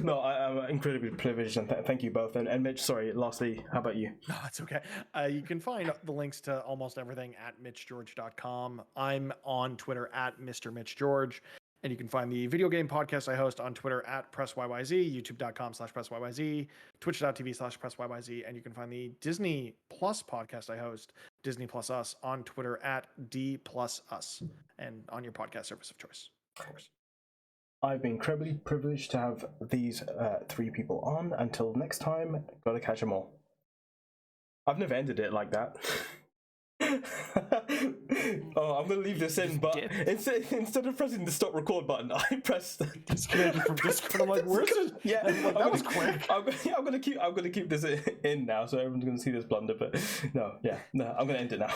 No, I'm incredibly privileged, and thank you both. And Mitch, sorry, lastly, how about you? No, it's okay. You can find the links to almost everything at MitchGeorge.com. I'm on Twitter at MrMitchGeorge. And you can find the video game podcast I host on Twitter at PressYYZ, YouTube.com/PressYYZ, Twitch.tv/PressYYZ, and you can find the Disney Plus podcast I host, Disney Plus Us, on Twitter at D+Us, and on your podcast service of choice, of course. I've been incredibly privileged to have these three people on. Until next time, gotta catch them all. I've never ended it like that. Oh, I'm gonna leave this in, but instead of pressing the stop record button, I pressed disconnected from Discord. I'm like, where's it? Yeah, that was quick. I'm gonna keep this in now, so everyone's gonna see this blunder. But no, I'm gonna end it now.